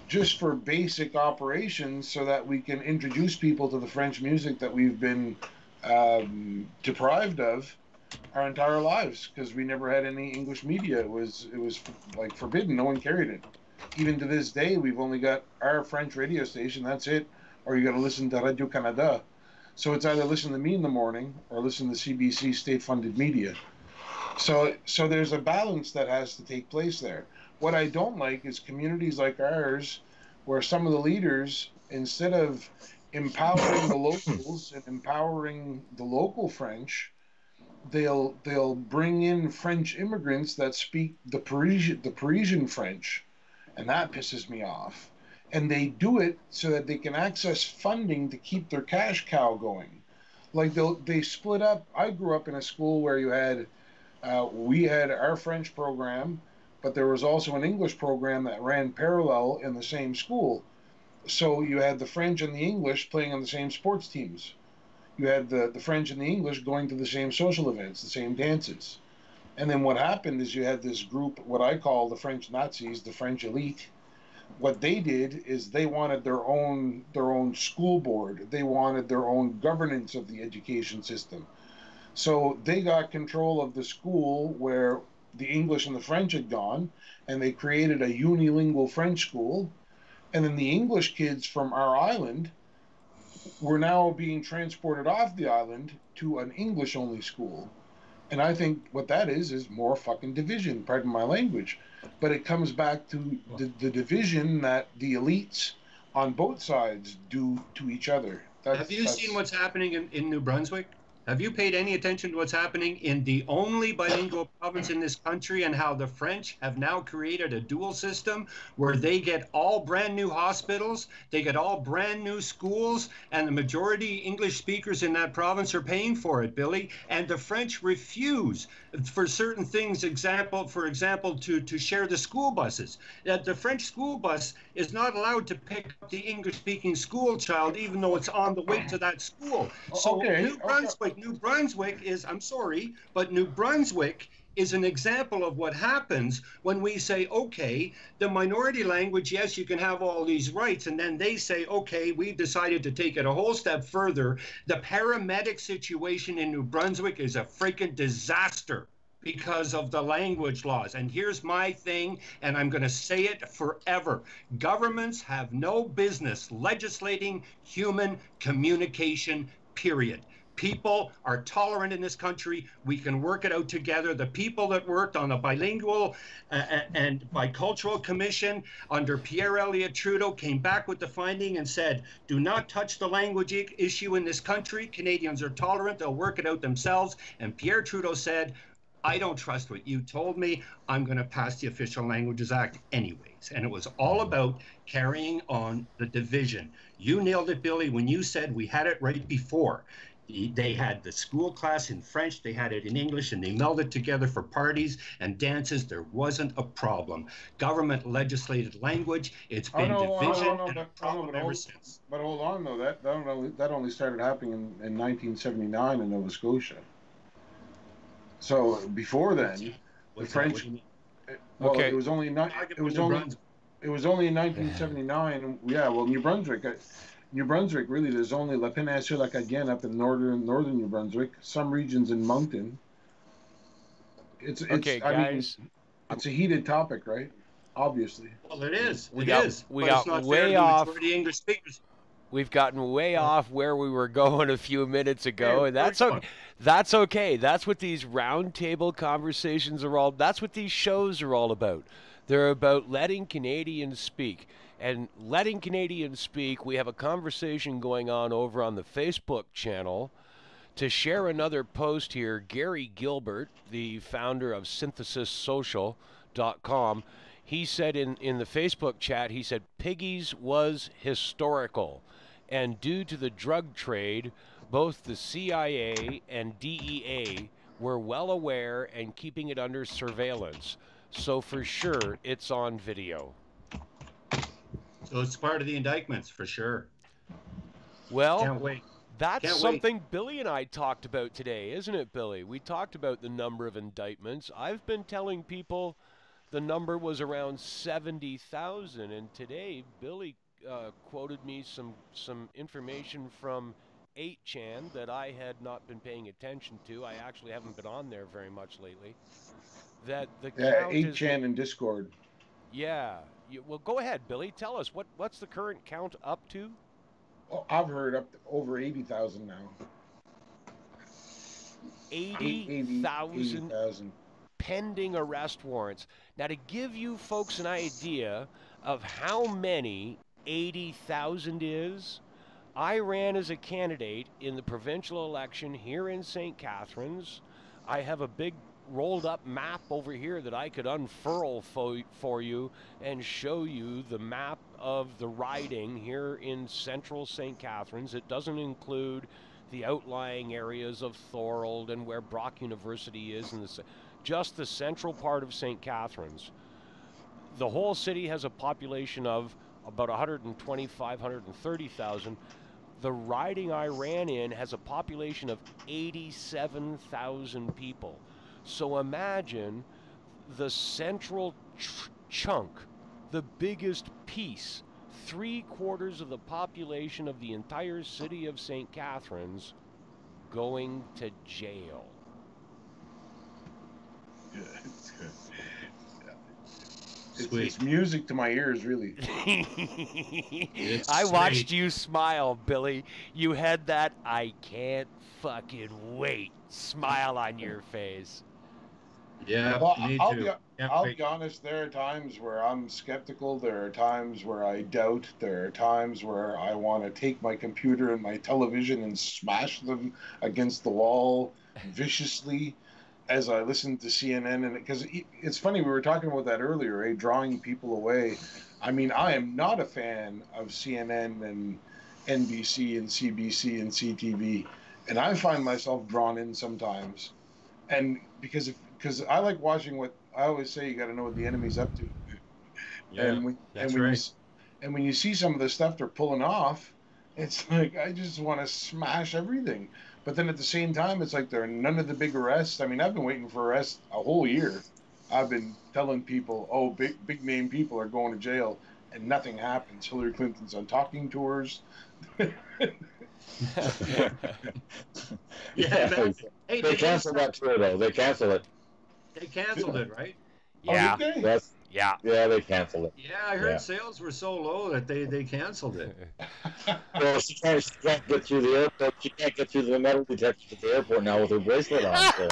just for basic operations so that we can introduce people to the French music that we've been deprived of our entire lives because we never had any English media. It was like forbidden. No one carried it. Even to this day, we've only got our French radio station. That's it. Or you got to listen to Radio Canada. So it's either listen to me in the morning or listen to CBC state-funded media. So there's a balance that has to take place there. What I don't like is communities like ours where some of the leaders, instead of empowering the locals and empowering the local French, they'll bring in French immigrants that speak the Parisian French, and that pisses me off. And they do it so that they can access funding to keep their cash cow going. Like they split up. I grew up in a school where we had our French program, but there was also an English program that ran parallel in the same school. So you had the French and the English playing on the same sports teams. You had the French and the English going to the same social events, the same dances. And then what happened is you had this group, what I call the French Nazis, the French elite. What they did is they wanted their own school board. They wanted their own governance of the education system. So they got control of the school where the English and the French had gone, and they created a unilingual French school. And then the English kids from our island were now being transported off the island to an English-only school. And I think what that is more fucking division, pardon my language. But it comes back to the division that the elites on both sides do to each other. Have you seen what's happening in New Brunswick? Have you paid any attention to what's happening in the only bilingual province in this country and how the French have now created a dual system where they get all brand new hospitals, they get all brand new schools, and the majority English speakers in that province are paying for it, Billy, and the French refuse for certain things, for example, to share the school buses. That the French school bus is not allowed to pick up the English-speaking school child even though it's on the way to that school. So New Brunswick is, I'm sorry, but New Brunswick is an example of what happens when we say, okay, the minority language, yes, you can have all these rights. And then they say, okay, we've decided to take it a whole step further. The paramedic situation in New Brunswick is a freaking disaster because of the language laws. And here's my thing, and I'm going to say it forever. Governments have no business legislating human communication, period. People are tolerant in this country. We can work it out together. The people that worked on the bilingual and bicultural commission under Pierre Elliott Trudeau came back with the finding and said, do not touch the language issue in this country. Canadians are tolerant. They'll work it out themselves. And Pierre Trudeau said, I don't trust what you told me. I'm going to pass the Official Languages Act anyways. And it was all about carrying on the division. You nailed it, Billy, when you said we had it right before. They had the school class in French, they had it in English, and they melded together for parties and dances. There wasn't a problem. Government legislated language. It's been division and a problem ever since. But hold on, though. That only started happening in 1979 in Nova Scotia. So before then, the French. Well, okay. It was only in 1979. Yeah, well, New Brunswick. New Brunswick, really, there's only La Péninsule Acadienne up in northern New Brunswick, some regions in Moncton. It's okay, guys. I mean, it's a heated topic, right? Obviously. Well, it is. We got way off. English speakers. We've gotten way off where we were going a few minutes ago, and that's okay. That's okay. That's what these roundtable conversations are all. That's what these shows are all about. They're about letting Canadians speak. And letting Canadians speak, we have a conversation going on over on the Facebook channel. To share another post here, Gary Gilbert, the founder of synthesissocial.com, he said in the Facebook chat, he said, Piggies was historical. And due to the drug trade, both the CIA and DEA were well aware and keeping it under surveillance. So for sure, it's on video. So it's part of the indictments, for sure. Well, Can't wait. That's something Billy and I talked about today, isn't it, Billy? We talked about the number of indictments. I've been telling people the number was around 70,000, and today Billy quoted me some information from KeyChain that I had not been paying attention to. I actually haven't been on there very much lately. That the count is... KeyChain and Discord. Yeah. Well, go ahead, Billy. Tell us, what's the current count up to? Oh, I've heard up to over 80,000 now. 80,000 pending arrest warrants. Now, to give you folks an idea of how many 80,000 is, I ran as a candidate in the provincial election here in St. Catharines. I have a big rolled up map over here that I could unfurl for you and show you the map of the riding here in central St. Catharines. It doesn't include the outlying areas of Thorold and where Brock University is, and just the central part of St. Catharines. The whole city has a population of about 125, 130,000. The riding I ran in has a population of 87,000 people. So imagine the central chunk, the biggest piece, 3/4 of the population of the entire city of St. Catharines going to jail. Good. It's good. It's music to my ears, really. I watched you smile, Billy. You had that I can't fucking wait smile on your face. Yeah, well, me too. I'll be honest, there are times where I'm skeptical. There are times where I doubt. There are times where I want to take my computer and my television and smash them against the wall viciously as I listen to CNN. And because it's funny, we were talking about that earlier, eh? Drawing people away. I mean, I am not a fan of CNN and NBC and CBC and CTV, and I find myself drawn in sometimes. And because I like watching what I always say, you got to know what the enemy's up to. Yeah, and when you see some of the stuff they're pulling off, it's like I just want to smash everything. But then at the same time, it's like there are none of the big arrests. I mean, I've been waiting for arrests a whole year. I've been telling people, oh, big name people are going to jail, and nothing happens. Hillary Clinton's on talking tours. Yeah, they canceled that tour though. They canceled it. They canceled it, right? Yeah. Oh, Yes. Yeah. Yeah, they canceled it. Yeah, I heard sales were so low that they canceled it. Well, she can't get through the airport. She can't get through the metal detector at the airport now with her bracelet on. So.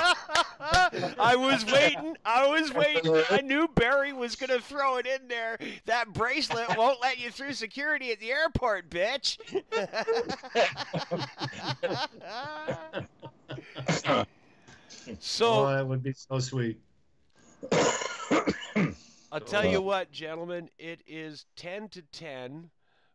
I was waiting. I knew Barry was going to throw it in there. That bracelet won't let you through security at the airport, bitch. So, that would be so sweet. I'll tell you what, gentlemen, it is 10 to 10.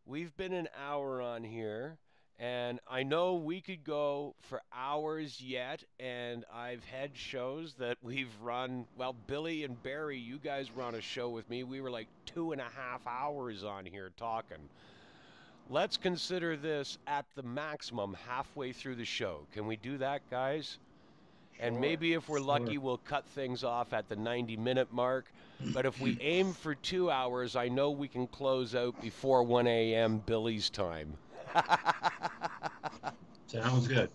We've been an hour on here, and I know we could go for hours yet, and I've had shows that we've run, well, Billy and Barry, you guys were on a show with me. We were like 2.5 hours on here talking. Let's consider this at the maximum halfway through the show. Can we do that, guys? And maybe if we're lucky, we'll cut things off at the 90-minute mark. But if we aim for 2 hours, I know we can close out before 1 a.m. Billy's time. Sounds good.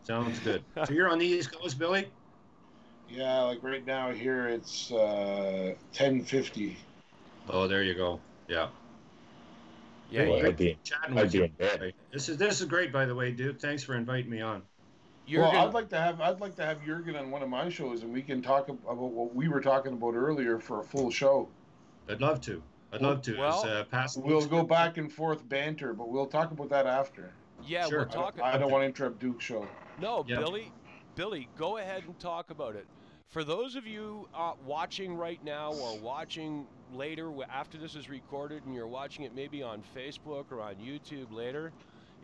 Sounds good. So you're on the East Coast, Billy? Yeah, like right now here it's 10:50. Oh, there you go. Yeah. Yeah, Boy, I'd be in bed. This is great, by the way, dude. Thanks for inviting me on. I'd like to have Jurgen on one of my shows, and we can talk about what we were talking about earlier for a full show. I'd love to. Well, we'll go back and forth banter, but we'll talk about that after. Yeah, Sure. we'll talk. I don't want to interrupt Duke's show. No, Yeah. Billy, go ahead and talk about it. For those of you watching right now or watching later after this is recorded and you're watching it maybe on Facebook or on YouTube later,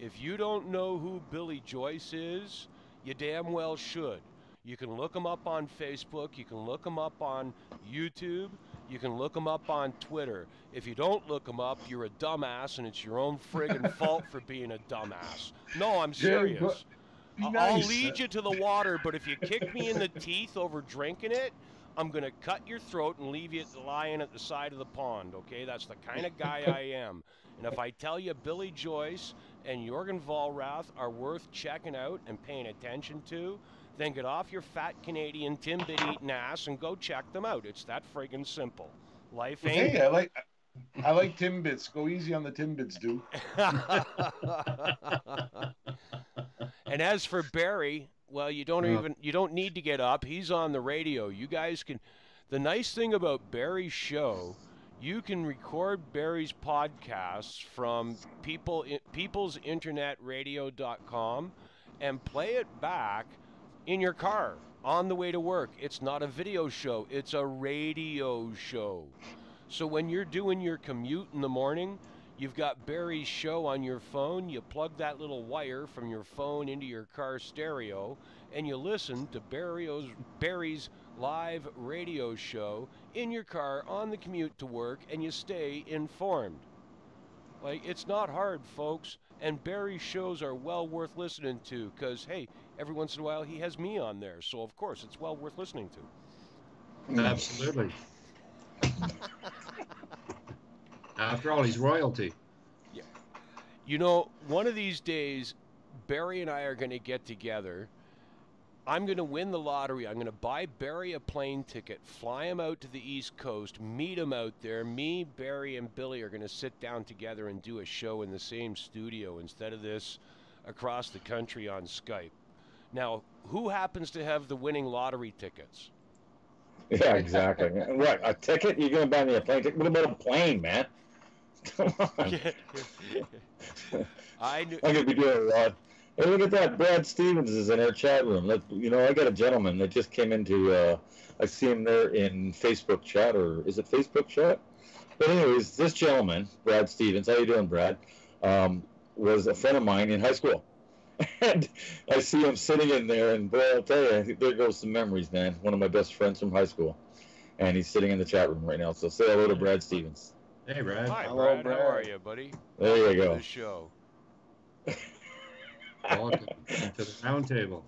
if you don't know who Billy Joyce is, you damn well should. You can look him up on Facebook, you can look him up on YouTube, you can look him up on Twitter. If you don't look him up, you're a dumbass and it's your own friggin' fault for being a dumbass. No, I'm serious. I'll lead you to the water, but if you kick me in the teeth over drinking it, I'm going to cut your throat and leave you lying at the side of the pond, okay? That's the kind of guy I am. And if I tell you Billy Joyce and Jorgen Vollrath are worth checking out and paying attention to, then get off your fat Canadian Timbit-eating ass and go check them out. It's that friggin' simple. Life ain't... Hey, I like Timbits. Go easy on the Timbits, dude. And as for Barry, well, you don't need to get up. He's on the radio. You guys can. The nice thing about Barry's show, you can record Barry's podcasts from peoplesinternetradio.com and play it back in your car on the way to work. It's not a video show, it's a radio show. So when you're doing your commute in the morning, you've got Barry's show on your phone, you plug that little wire from your phone into your car stereo, and you listen to Barry's live radio show in your car on the commute to work, and you stay informed. Like, it's not hard, folks, and Barry's shows are well worth listening to, because, hey, every once in a while he has me on there, so of course it's well worth listening to. Absolutely. After all, he's royalty. Yeah. You know, one of these days, Barry and I are going to get together. I'm going to win the lottery. I'm going to buy Barry a plane ticket, fly him out to the East Coast, meet him out there. Me, Barry, and Billy are going to sit down together and do a show in the same studio instead of this across the country on Skype. Now, who happens to have the winning lottery tickets? Yeah, exactly. What, a ticket? You're going to buy me a plane ticket? What about a plane, man? Come on. I knew. I'm going to be doing a lot. Hey, look at that. Brad Stevens is in our chat room. I got a gentleman that just came into, I see him there in Facebook chat, or is it Facebook chat? But anyways, this gentleman, Brad Stevens, how you doing, Brad, was a friend of mine in high school. And I see him sitting in there, and boy, I'll tell you, there goes some memories, man. One of my best friends from high school. And he's sitting in the chat room right now. So say hello to Brad Stevens. Hey, Brad. Hi, Hello, Brad. How are you, buddy? There you go. To the show. Welcome to the round table.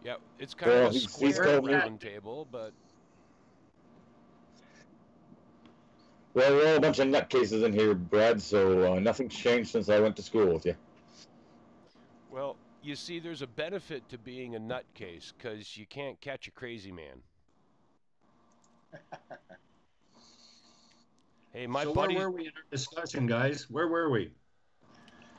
Yeah, it's kind of a he's square told me- round table, but Well, we're all a bunch of nutcases in here, Brad, so nothing's changed since I went to school with you. well, you see, there's a benefit to being a nutcase because you can't catch a crazy man. Hey, my So buddy. where were we in our discussion, guys? Where were we?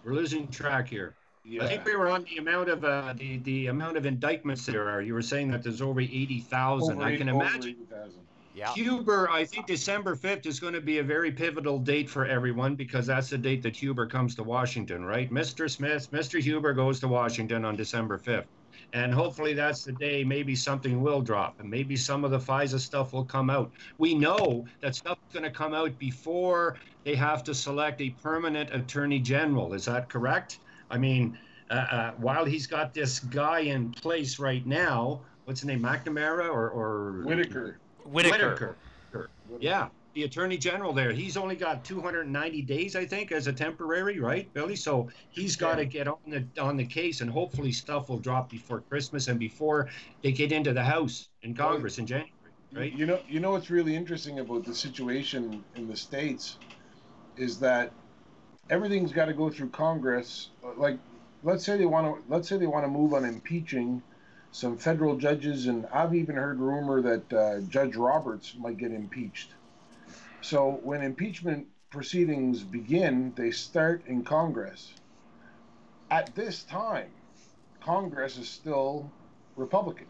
We're losing track here. Yeah. I think we were on the amount of the amount of indictments there are. You were saying that there's over 80,000. I can imagine. 80,000. Yeah. Huber, I think December 5th is going to be a very pivotal date for everyone because that's the date that Huber comes to Washington, right? Mr. Smith, Mr. Huber goes to Washington on December 5th. And hopefully that's the day maybe something will drop and maybe some of the FISA stuff will come out. We know that stuff's going to come out before they have to select a permanent attorney general. Is that correct? I mean, while he's got this guy in place right now, what's his name, McNamara or Whitaker. Whitaker. Yeah, the attorney general there. He's only got 290 days, I think, as a temporary, right, Billy? So he's got to get on the case, and hopefully stuff will drop before Christmas and before they get into the House in Congress in January, right? You know what's really interesting about the situation in the States is that everything's got to go through Congress. Like, let's say they want to move on impeaching some federal judges, and I've even heard rumor that Judge Roberts might get impeached. So when impeachment proceedings begin, they start in Congress. At this time, Congress is still Republican.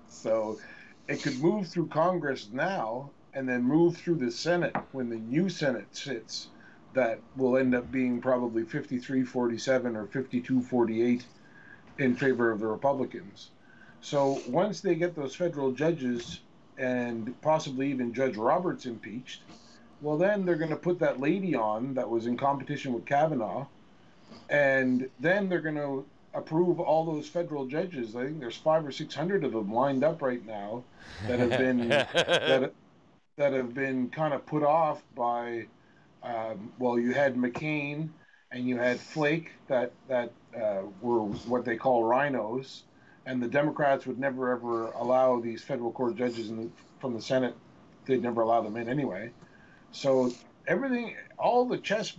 So it could move through Congress now and then move through the Senate when the new Senate sits that will end up being probably 53-47 or 52-48 in favor of the Republicans. So once they get those federal judges and possibly even Judge Roberts impeached, well, then they're going to put that lady on that was in competition with Kavanaugh, and then they're going to approve all those federal judges. I think there's 500 or 600 of them lined up right now that have been that have been kind of put off by. Well, you had McCain and you had Flake that were what they call rhinos, and the Democrats would never ever allow these federal court judges from the Senate. They'd never allow them in anyway. So everything, all the chess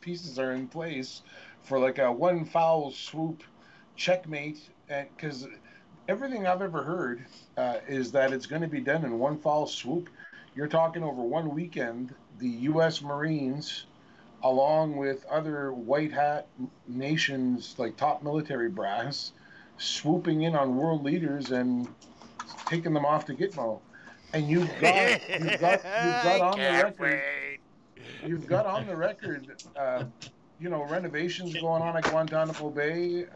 pieces are in place for like a one foul swoop checkmate, and because everything I've ever heard is that it's going to be done in one foul swoop. You're talking over one weekend, the U.S. Marines, along with other white hat nations like top military brass, swooping in on world leaders and taking them off to Gitmo. And you've got on the record. You've got on the record, renovations going on at Guantanamo Bay,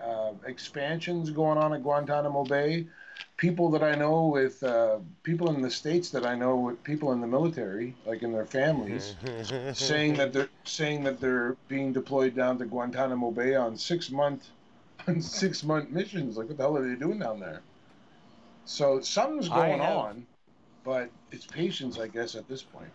expansions going on at Guantanamo Bay. People that I know with people in the States that I know with people in the military, like in their families, saying that they're being deployed down to Guantanamo Bay on 6 month missions. Like, what the hell are they doing down there? So something's going on. But it's patience, I guess, at this point.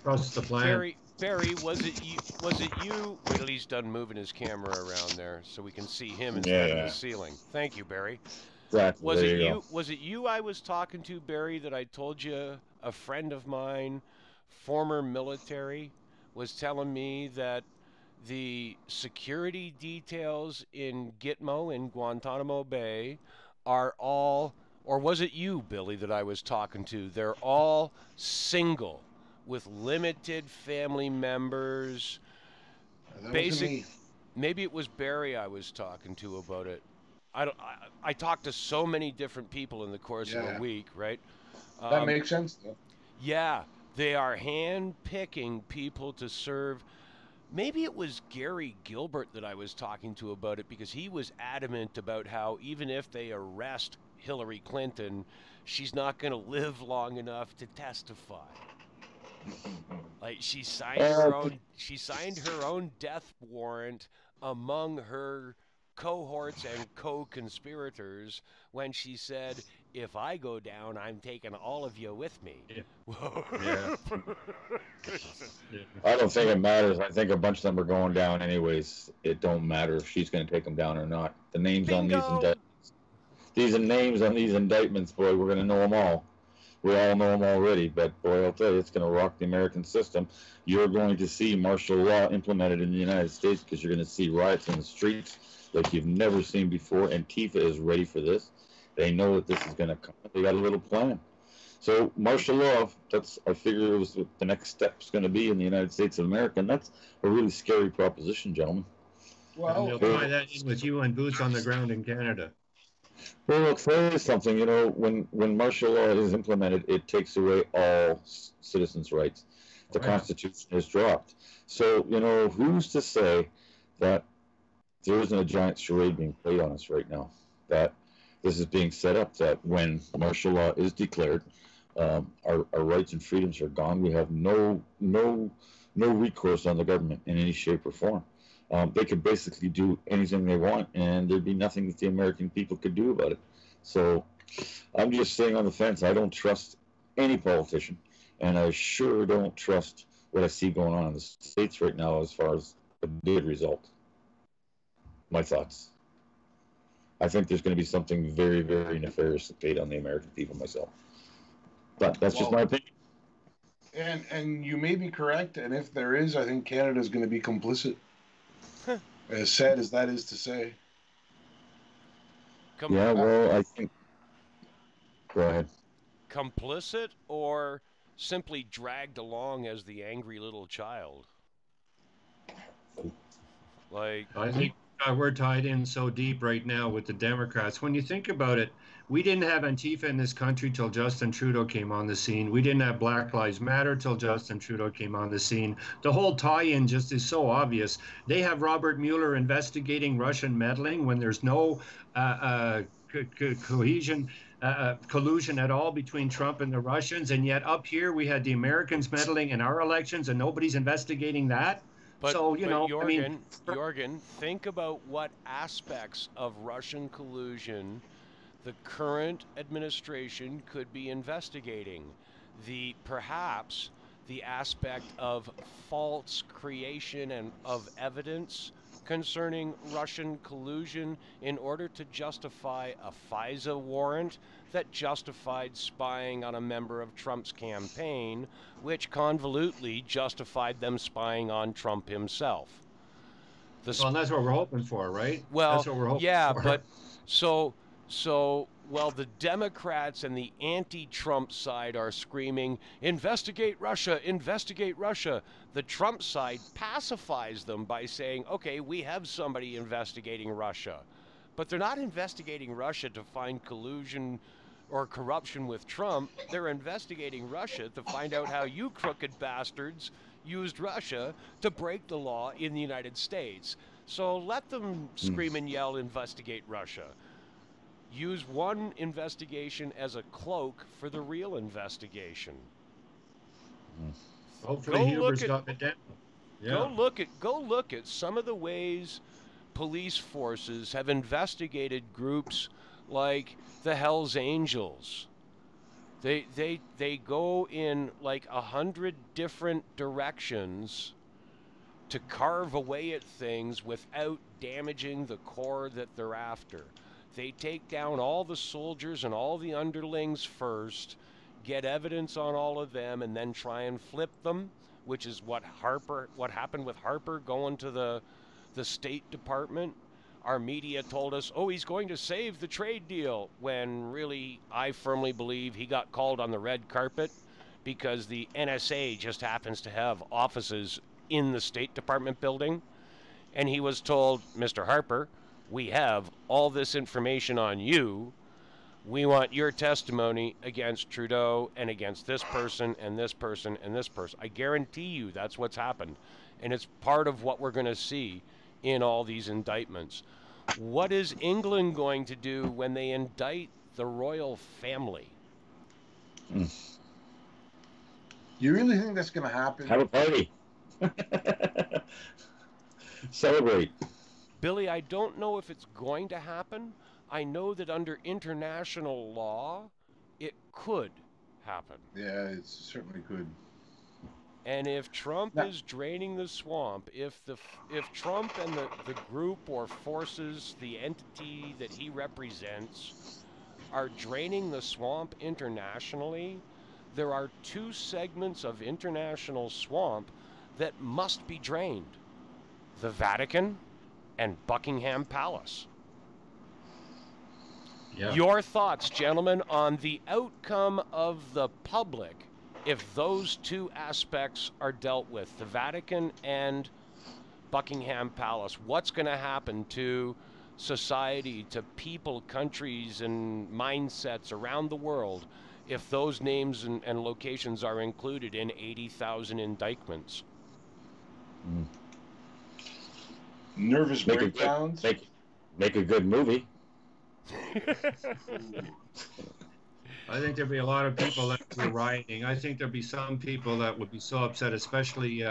Trust the plan. Barry, was it you? Wait till he's done moving his camera around there so we can see him instead of the ceiling. Thank you, Barry. Exactly. Was it you I was talking to, Barry, that I told you a friend of mine, former military, was telling me that the security details in Gitmo in Guantanamo Bay are all... Or was it you, Billy, that I was talking to? They're all single, with limited family members. Maybe it was Barry I was talking to about it. I talked to so many different people in the course of a week, right? That makes sense, though. Yeah, they are hand-picking people to serve. Maybe it was Gary Gilbert that I was talking to about it, because he was adamant about how even if they arrest Hillary Clinton, she's not going to live long enough to testify. Like, she signed her own death warrant among her cohorts and co-conspirators when she said, "If I go down, I'm taking all of you with me." Yeah. I don't think it matters. I think a bunch of them are going down anyways. It don't matter if she's going to take them down or not. The names on these indictments. These are names on these indictments, boy. We're going to know them all. We all know them already, but boy, I'll tell you, it's going to rock the American system. You're going to see martial law implemented in the United States because you're going to see riots in the streets like you've never seen before. Antifa is ready for this. They know that this is going to come. They got a little plan. So martial law, I figure it was what the next step's going to be in the United States of America, and that's a really scary proposition, gentlemen. Well, they'll tie that in with you and boots on the ground in Canada. Well, I'll tell you something. You know, when martial law is implemented, it takes away all citizens' rights. The Constitution is dropped. So, you know, who's to say that there isn't a giant charade being played on us right now? That this is being set up, that when martial law is declared, our rights and freedoms are gone. We have no recourse on the government in any shape or form. They could basically do anything they want, and there'd be nothing that the American people could do about it. So I'm just staying on the fence. I don't trust any politician, and I sure don't trust what I see going on in the States right now as far as a good result. My thoughts. I think there's going to be something very, very nefarious paid on the American people myself. But that's just my opinion. And you may be correct, and if there is, I think Canada's going to be complicit. As sad as that is to say. Yeah, well, I think... Go ahead. Complicit or simply dragged along as the angry little child? Like, I think we're tied in so deep right now with the Democrats. When you think about it, we didn't have Antifa in this country till Justin Trudeau came on the scene. We didn't have Black Lives Matter till Justin Trudeau came on the scene. The whole tie-in just is so obvious. They have Robert Mueller investigating Russian meddling when there's no collusion at all between Trump and the Russians, and yet up here we had the Americans meddling in our elections, and nobody's investigating that. But, so, Jorgen, think about what aspects of Russian collusion the current administration could be investigating. Perhaps the aspect of false creation and of evidence concerning Russian collusion in order to justify a FISA warrant that justified spying on a member of Trump's campaign, which convolutely justified them spying on Trump himself. Well, that's what we're hoping for, right? Well, that's what we're hoping for. But well, the Democrats and the anti-Trump side are screaming, investigate Russia, investigate Russia. The Trump side pacifies them by saying, okay, we have somebody investigating Russia. But they're not investigating Russia to find collusion or corruption with Trump. They're investigating Russia to find out how you crooked bastards used Russia to break the law in the United States. So let them scream and yell, investigate Russia. Use one investigation as a cloak for the real investigation. Hopefully Huber's got it down. Yeah. Go look at some of the ways police forces have investigated groups like the Hells Angels. They go in like 100 different directions to carve away at things without damaging the core that they're after. They take down all the soldiers and all the underlings first, get evidence on all of them, and then try and flip them, which is what happened with Harper going to the State Department. Our media told us, oh, he's going to save the trade deal, when really I firmly believe he got called on the red carpet because the NSA just happens to have offices in the State Department building. And he was told, Mr. Harper, we have all this information on you. We want your testimony against Trudeau and against this person and this person and this person. I guarantee you that's what's happened. And it's part of what we're going to see in all these indictments. What is England going to do when they indict the royal family? You really think that's going to happen? Have a party. Celebrate. Billy, I don't know if it's going to happen. I know that under international law, it could happen. Yeah, it certainly could. And if Trump is draining the swamp, if Trump and the group or forces, the entity that he represents, are draining the swamp internationally, there are two segments of international swamp that must be drained: the Vatican and Buckingham Palace. Yeah. Your thoughts, gentlemen, on the outcome of the public if those two aspects are dealt with, the Vatican and Buckingham Palace. What's going to happen to society, to people, countries, and mindsets around the world if those names and locations are included in 80,000 indictments? Nervous breakdowns. Make a good movie. I think there'd be a lot of people that would be rioting. I think there'd be some people that would be so upset, especially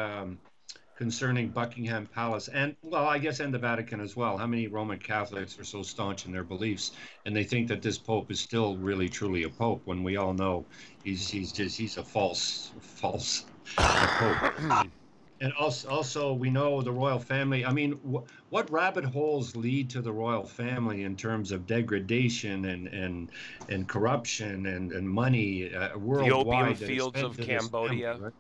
concerning Buckingham Palace and, well, I guess, and the Vatican as well. How many Roman Catholics are so staunch in their beliefs, and they think that this Pope is still really truly a Pope, when we all know he's a false Pope. And also, we know the royal family. I mean, what rabbit holes lead to the royal family in terms of degradation and corruption and money worldwide? The opium fields of Cambodia. Family, right?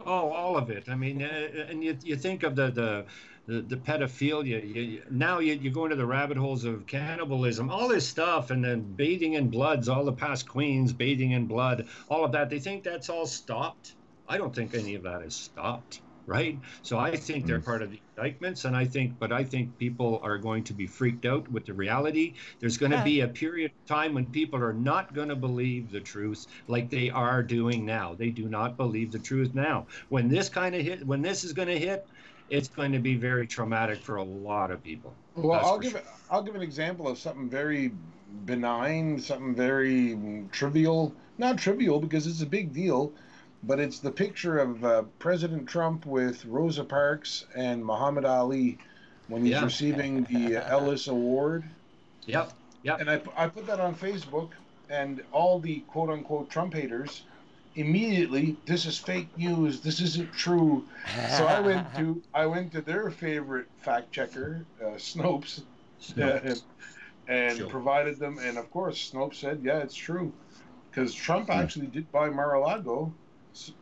Oh, all of it. I mean, and you think of the pedophilia. Now you go into the rabbit holes of cannibalism, all this stuff, and then bathing in bloods, all the past queens bathing in blood, all of that. They think that's all stopped. I don't think any of that is stopped. right? So I think they're part of the indictments, and I think people are going to be freaked out with the reality. There's going to be a period of time when people are not going to believe the truth like they are doing now. They do not believe the truth now. When this is going to hit, it's going to be very traumatic for a lot of people. Well, I'll give an example of something very benign, something very trivial. Not trivial because it's a big deal, but it's the picture of President Trump with Rosa Parks and Muhammad Ali when he's receiving the Ellis Award. Yep. And I put that on Facebook, and all the quote-unquote Trump haters immediately, this is fake news, this isn't true. So I went to their favorite fact checker, Snopes. And provided them, and of course Snopes said, yeah, it's true, because Trump actually did buy Mar-a-Lago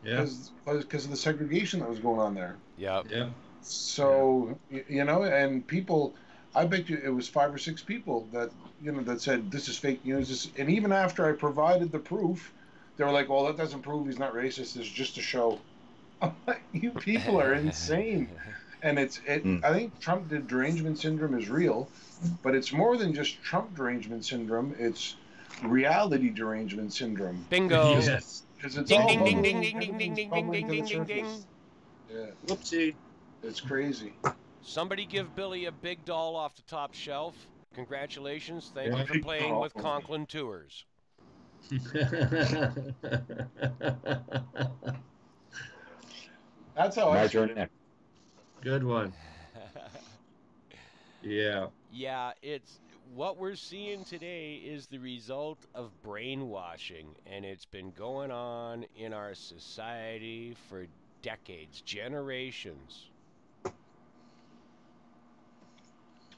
because of the segregation that was going on there. Yeah. So and people, I bet you it was 5 or 6 people that that said this is fake news. And even after I provided the proof, they were like, well, that doesn't prove he's not racist. It's just a show. I'm like, you people are insane. And I think Trump derangement syndrome is real, but it's more than just Trump derangement syndrome. It's reality derangement syndrome. Bingo. Yes. Because it's ding, all ding, ding, ding, ding, ding, ding, ding, ding, ding, ding, ding, ding. Yeah. Whoopsie. It's crazy. Somebody give Billy a big doll off the top shelf. Congratulations. Thank you for playing with Conklin Tours. That's how I turn next. Good one. Yeah. Yeah, it's what we're seeing today is the result of brainwashing, and it's been going on in our society for decades, generations.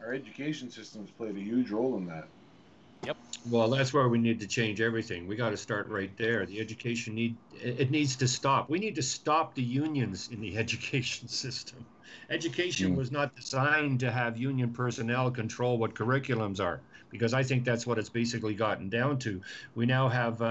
Our education system's played a huge role in that. Yep. Well, that's where we need to change everything. We got to start right there. The education needs to stop. We need to stop the unions in the education system. Education was not designed to have union personnel control what curriculums are, because I think that's what it's basically gotten down to. We now have,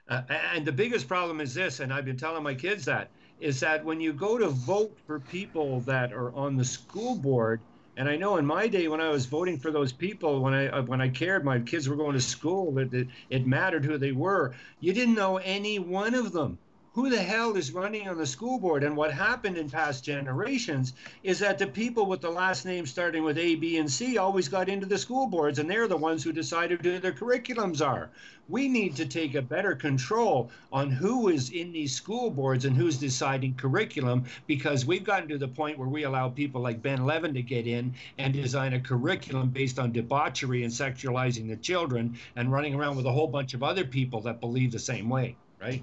and the biggest problem is this, and I've been telling my kids that, is that when you go to vote for people that are on the school board, and I know in my day when I was voting for those people, when I cared, my kids were going to school, that it mattered who they were. You didn't know any one of them. Who the hell is running on the school board? And what happened in past generations is that the people with the last name starting with A, B, and C always got into the school boards, and they're the ones who decided who their curriculums are. We need to take a better control on who is in these school boards and who's deciding curriculum, because we've gotten to the point where we allow people like Ben Levin to get in and design a curriculum based on debauchery and sexualizing the children and running around with a whole bunch of other people that believe the same way, right?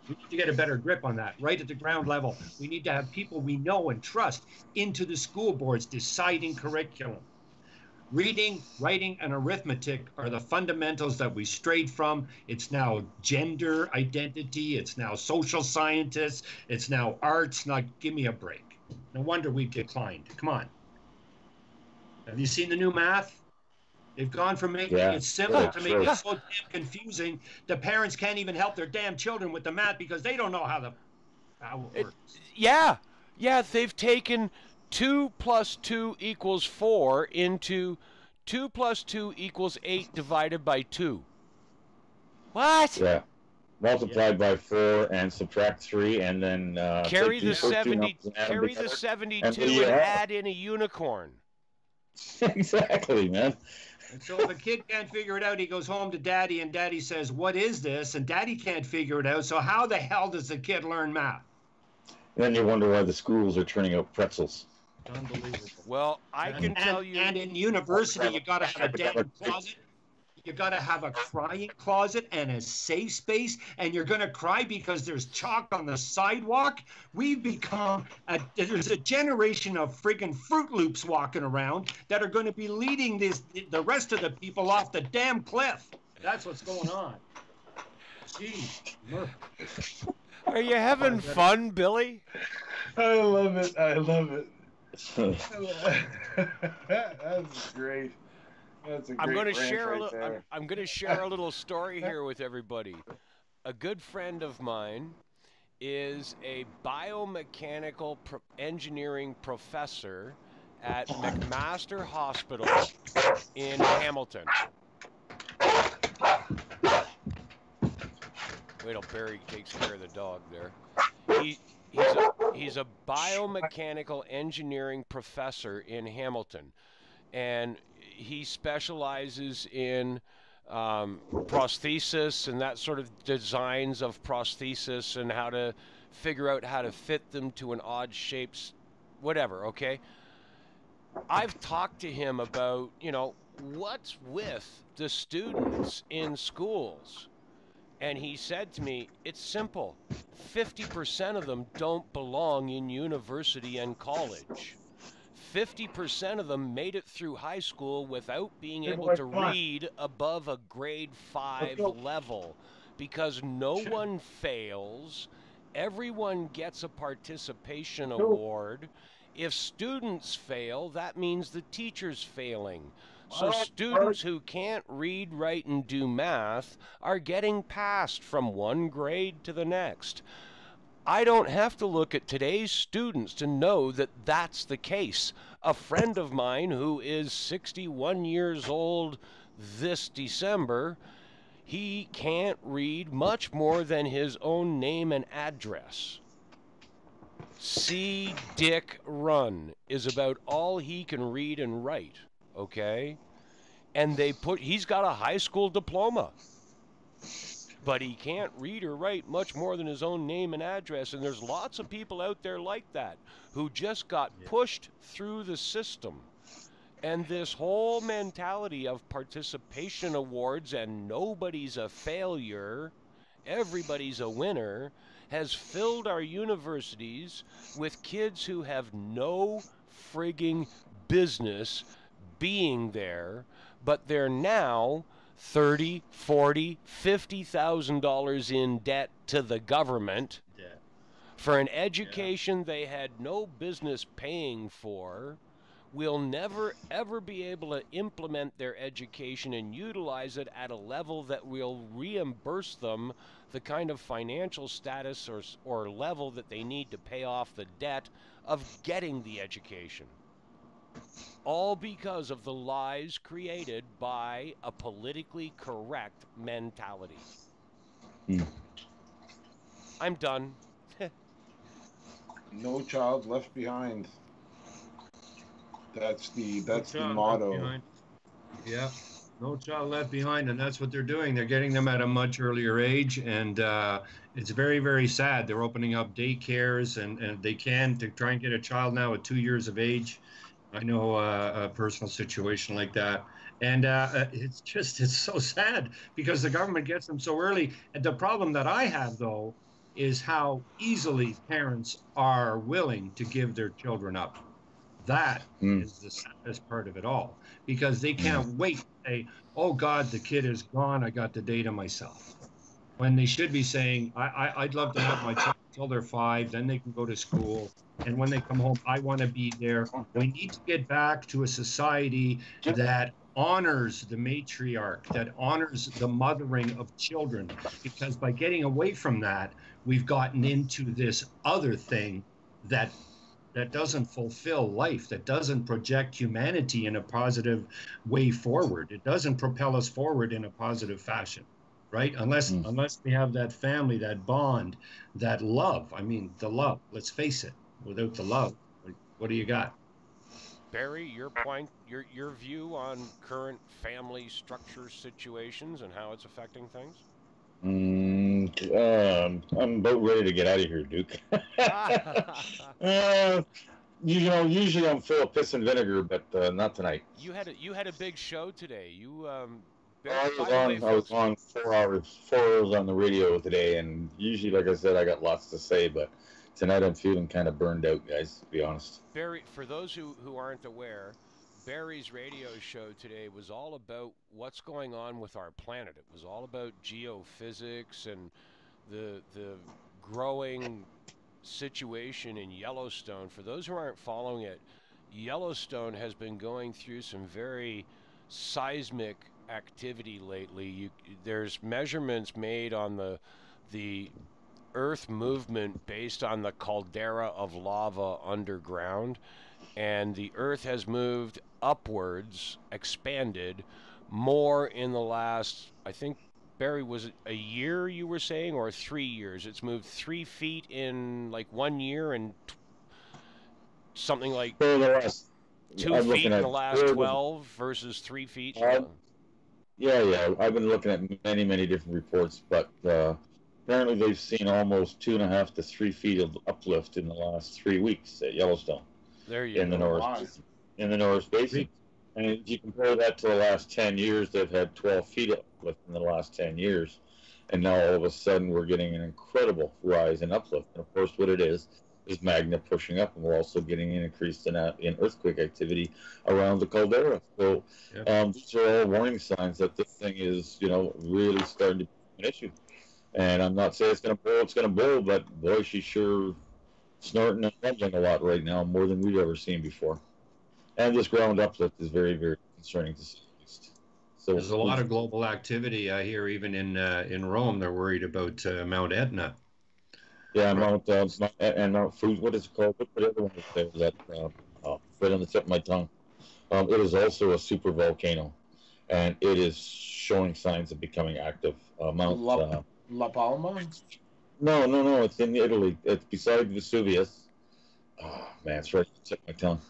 We need to get a better grip on that, right at the ground level. We need to have people we know and trust into the school boards deciding curriculum. Reading, writing, and arithmetic are the fundamentals that we strayed from. It's now gender identity. It's now social scientists. It's now arts. Now, give me a break. No wonder we've declined. Come on. Have you seen the new math? They've gone from making it simple to making it so damn confusing. The parents can't even help their damn children with the math because they don't know how it works. Yeah, they've taken 2 + 2 = 4 into 2 + 2 = 8 divided by 2. What? Yeah. Multiplied by 4 and subtract 3, and then carry the 72 and add in a unicorn. Exactly, man. And so if a kid can't figure it out, he goes home to daddy, and daddy says, what is this? And daddy can't figure it out. So how the hell does the kid learn math? Then you wonder why the schools are turning out pretzels. Unbelievable. Well, I can tell you. And in university, you got to have a damn closet. You got to have a crying closet and a safe space, and you're going to cry because there's chalk on the sidewalk. We've become there's a generation of friggin' Fruit Loops walking around that are going to be leading the rest of the people off the damn cliff. That's what's going on. Jeez. Are you having fun, Billy? I love it. That's great. I'm going to share a little story here with everybody. A good friend of mine is a biomechanical engineering professor at McMaster Hospital in Hamilton. Wait till Barry takes care of the dog there. He's a biomechanical engineering professor in Hamilton, and he specializes in prosthesis and that sort of designs of prosthesis and how to figure out how to fit them to an odd shapes, whatever, okay? I've talked to him about, you know, what's with the students in schools. And he said to me, it's simple. 50% of them don't belong in university and college. 50% of them made it through high school without being able to read above a grade 5 level because no one fails. Everyone gets a participation award. If students fail, that means the teacher's failing. So students who can't read, write, and do math are getting passed from one grade to the next. I don't have to look at today's students to know that that's the case. A friend of mine who is 61 years old this December, he can't read much more than his own name and address. See Dick Run is about all he can read and write. Okay, and he's got a high school diploma, but he can't read or write much more than his own name and address. And there's lots of people out there like that who just got pushed through the system. And this whole mentality of participation awards and nobody's a failure, everybody's a winner, has filled our universities with kids who have no frigging business being there, but they're now $30,000, $40,000, $50,000 in debt to the government for an education they had no business paying for, will never ever be able to implement their education and utilize it at a level that will reimburse them the kind of financial status or level that they need to pay off the debt of getting the education. All because of the lies created by a politically correct mentality. I'm done. No child left behind. That's the motto. Yeah, no child left behind, and that's what they're doing. They're getting them at a much earlier age, and it's very, very sad. They're opening up daycares, and they can to try and get a child now at 2 years of age. I know a personal situation like that. And it's so sad because the government gets them so early. And the problem that I have, though, is how easily parents are willing to give their children up. That is the saddest part of it all, because they can't wait to say, oh, God, the kid is gone. I got the day to myself. When they should be saying, I'd love to have my child until they're 5, then they can go to school. And when they come home, I want to be there. We need to get back to a society that honors the matriarch, that honors the mothering of children, because by getting away from that, we've gotten into this other thing that doesn't fulfill life, that doesn't project humanity in a positive way forward. It doesn't propel us forward in a positive fashion, right? Unless we have that family, that bond, that love. I mean, the love, let's face it. Without the love, what do you got? Barry, your point, your view on current family structure situations and how it's affecting things? I'm about ready to get out of here, Duke. Usually I'm full of piss and vinegar, but not tonight. You had a big show today. I was on 4 hours on the radio today, and usually, like I said, I got lots to say, but tonight I'm feeling kind of burned out, guys, to be honest. Barry, for those who aren't aware, Barry's radio show today was all about what's going on with our planet. It was all about geophysics and the growing situation in Yellowstone. For those who aren't following it, Yellowstone has been going through some very seismic activity lately. There's measurements made on the Earth movement based on the caldera of lava underground, and the Earth has moved upwards, expanded more in the last, I think, Barry, was it a year you were saying, or 3 years? It's moved 3 feet in like 1 year, and something like So the last, 2 feet in the last 12 versus 3 feet. Yeah. I've been looking at many, many different reports, but apparently they've seen almost 2.5 to 3 feet of uplift in the last 3 weeks at Yellowstone. There you in go. the north, in the North Basin. And if you compare that to the last 10 years, they've had 12 feet uplift in the last 10 years. And now all of a sudden we're getting an incredible rise in uplift. And of course, what it is magna pushing up, and we're also getting an increase in earthquake activity around the caldera. So these are all warning signs that this thing is, really starting to be an issue. And I'm not saying it's going to blow, but boy, she's sure snorting and rumbling a lot right now, more than we've ever seen before. And this ground uplift is very, very concerning to see. So there's a lot of global activity. I hear even in Rome, they're worried about Mount Etna. Yeah, Mount Food. What is it called? What other one is there? That right on the tip of my tongue. It is also a super volcano, and it is showing signs of becoming active. Mount La Palma. No. It's in Italy. It's beside Vesuvius. Oh man, it's right on the tip of my tongue.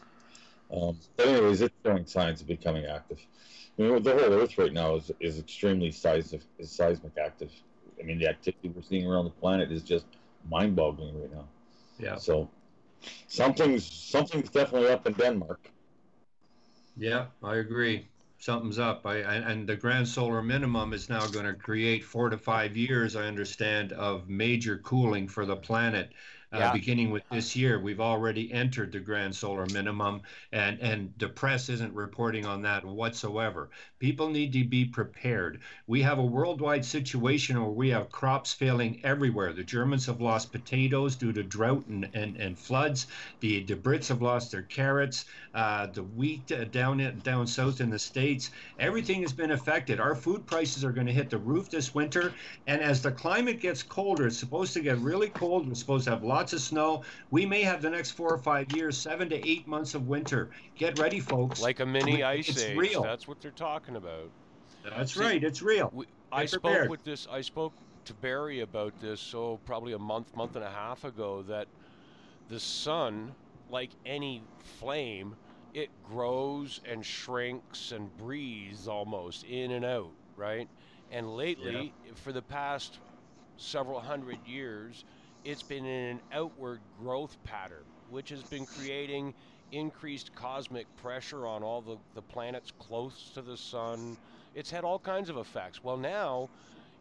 But anyways, it's showing signs of becoming active. I mean, the whole Earth right now is extremely seismic active. I mean, the activity we're seeing around the planet is just mind-boggling right now. Yeah. So something's definitely up in Denmark. Yeah, I agree. Something's up. And the grand solar minimum is now going to create 4 to 5 years, I understand, of major cooling for the planet. Beginning with this year, we've already entered the grand solar minimum, and the press isn't reporting on that whatsoever. People need to be prepared. We have a worldwide situation where we have crops failing everywhere. The Germans have lost potatoes due to drought and floods. The Brits have lost their carrots. The wheat down south in the States. Everything has been affected. Our food prices are going to hit the roof this winter. And as the climate gets colder, it's supposed to get really cold. We're supposed to have lots of snow. We may have the next 4 or 5 years, 7 to 8 months of winter. Get ready, folks. Like a mini ice it's age. Real. That's what they're talking about. That's right. It's real. I spoke to Barry about this, probably a month and a half ago, that the sun, like any flame, it grows and shrinks and breathes almost in and out, right? And lately, for the past several hundred years, it's been in an outward growth pattern, which has been creating increased cosmic pressure on all the planets close to the sun. It's had all kinds of effects. Well, now,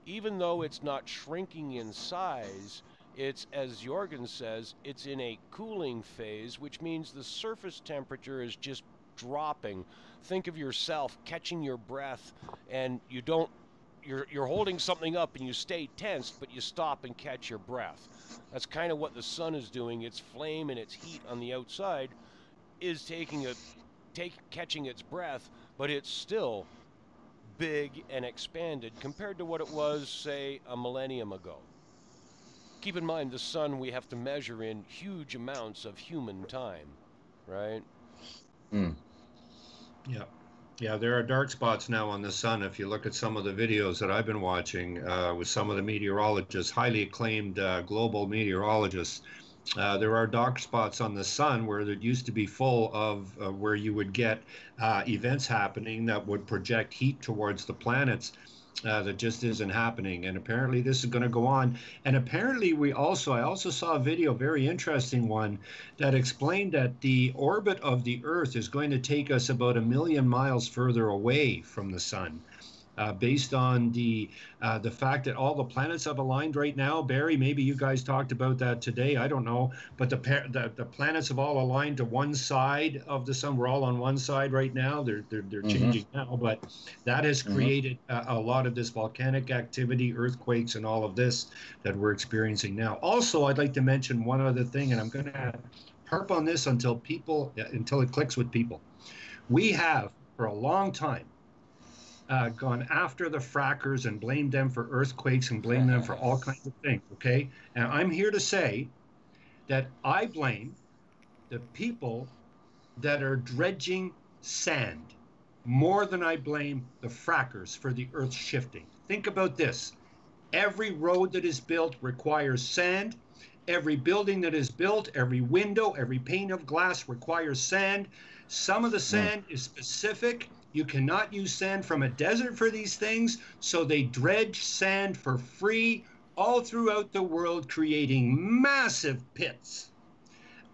even though it's not shrinking in size, it's, as Jorgen says, it's in a cooling phase, which means the surface temperature is just dropping. Think of yourself catching your breath, and you're holding something up and you stay tensed, but you stop and catch your breath. That's kind of what the sun is doing. Its flame and its heat on the outside is catching its breath, but it's still big and expanded compared to what it was, say, a millennium ago. Keep in mind, the sun we have to measure in huge amounts of human time, right? Yeah, there are dark spots now on the sun. If you look at some of the videos that I've been watching with some of the meteorologists, highly acclaimed global meteorologists, there are dark spots on the sun where it used to be full of where you would get events happening that would project heat towards the planets. That just isn't happening, and apparently this is going to go on. And apparently I also saw a video, very interesting one, that explained that the orbit of the Earth is going to take us about 1 million miles further away from the sun. Based on the fact that all the planets have aligned right now. Barry, maybe you guys talked about that today. I don't know, but the planets have all aligned to one side of the sun. We're all on one side right now. They're changing now, but that has created a lot of this volcanic activity, earthquakes, and all of this that we're experiencing now. Also, I'd like to mention one other thing, and I'm going to harp on this until it clicks with people. We have, for a long time, gone after the frackers and blamed them for earthquakes and blamed them for all kinds of things, okay? And I'm here to say that I blame the people that are dredging sand more than I blame the frackers for the earth shifting. Think about this. Every road that is built requires sand. Every building that is built, every window, every pane of glass requires sand. Some of the sand is specific. You cannot use sand from a desert for these things, so they dredge sand for free all throughout the world, creating massive pits,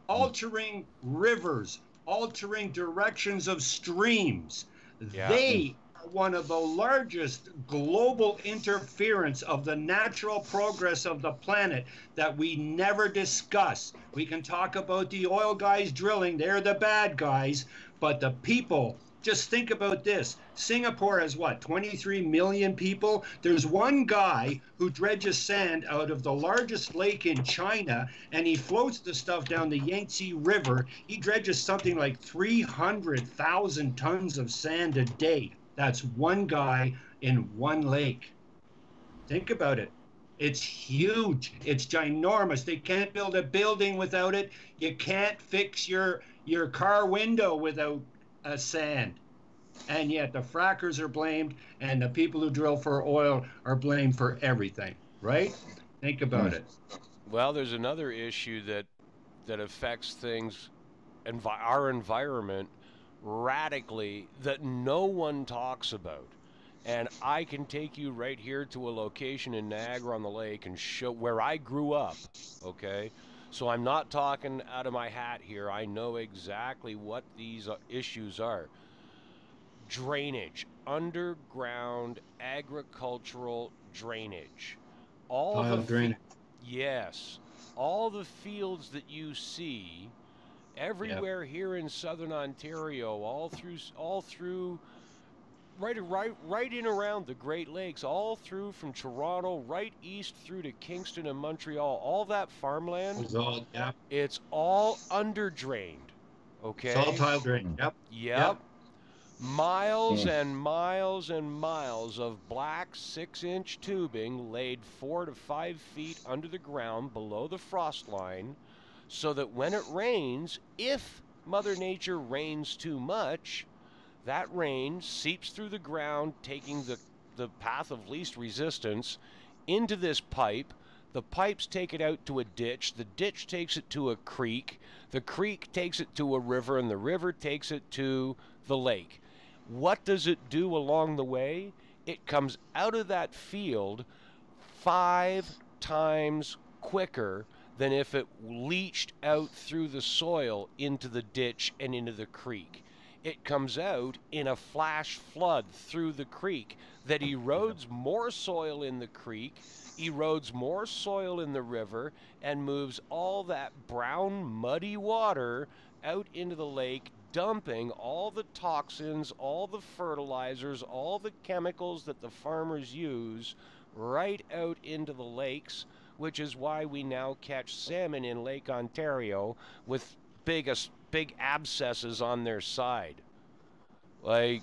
altering rivers, altering directions of streams. Yeah. They are one of the largest global interference of the natural progress of the planet that we never discuss. We can talk about the oil guys drilling, they're the bad guys, but the people, just think about this. Singapore has what, 23 million people? There's one guy who dredges sand out of the largest lake in China, and he floats the stuff down the Yangtze River. He dredges something like 300,000 tons of sand a day. That's one guy in one lake. Think about it. It's huge. It's ginormous. They can't build a building without it. You can't fix your car window without sand. And yet the frackers are blamed, and the people who drill for oil are blamed for everything, right? Think about it. Well, there's another issue that affects things, our environment, radically, that no one talks about. And I can take you right here to a location in Niagara-on-the-Lake and show where I grew up, okay? So I'm not talking out of my hat here. I know exactly what these issues are. Drainage, underground agricultural drainage. Drainage. Yes. All the fields that you see everywhere here in southern Ontario, all through right in around the Great Lakes, all through from Toronto, right east through to Kingston and Montreal, all that farmland, it's all underdrained, okay? It's all tile drained, Yep. Miles and miles and miles of black 6-inch tubing laid 4 to 5 feet under the ground below the frost line, so that when it rains, if Mother Nature rains too much, that rain seeps through the ground, taking the path of least resistance into this pipe. The pipes take it out to a ditch. The ditch takes it to a creek. The creek takes it to a river, and the river takes it to the lake. What does it do along the way? It comes out of that field 5 times quicker than if it leached out through the soil into the ditch and into the creek. It comes out in a flash flood through the creek that erodes more soil in the creek, erodes more soil in the river, and moves all that brown, muddy water out into the lake, dumping all the toxins, all the fertilizers, all the chemicals that the farmers use right out into the lakes, which is why we now catch salmon in Lake Ontario with big abscesses on their side. Like,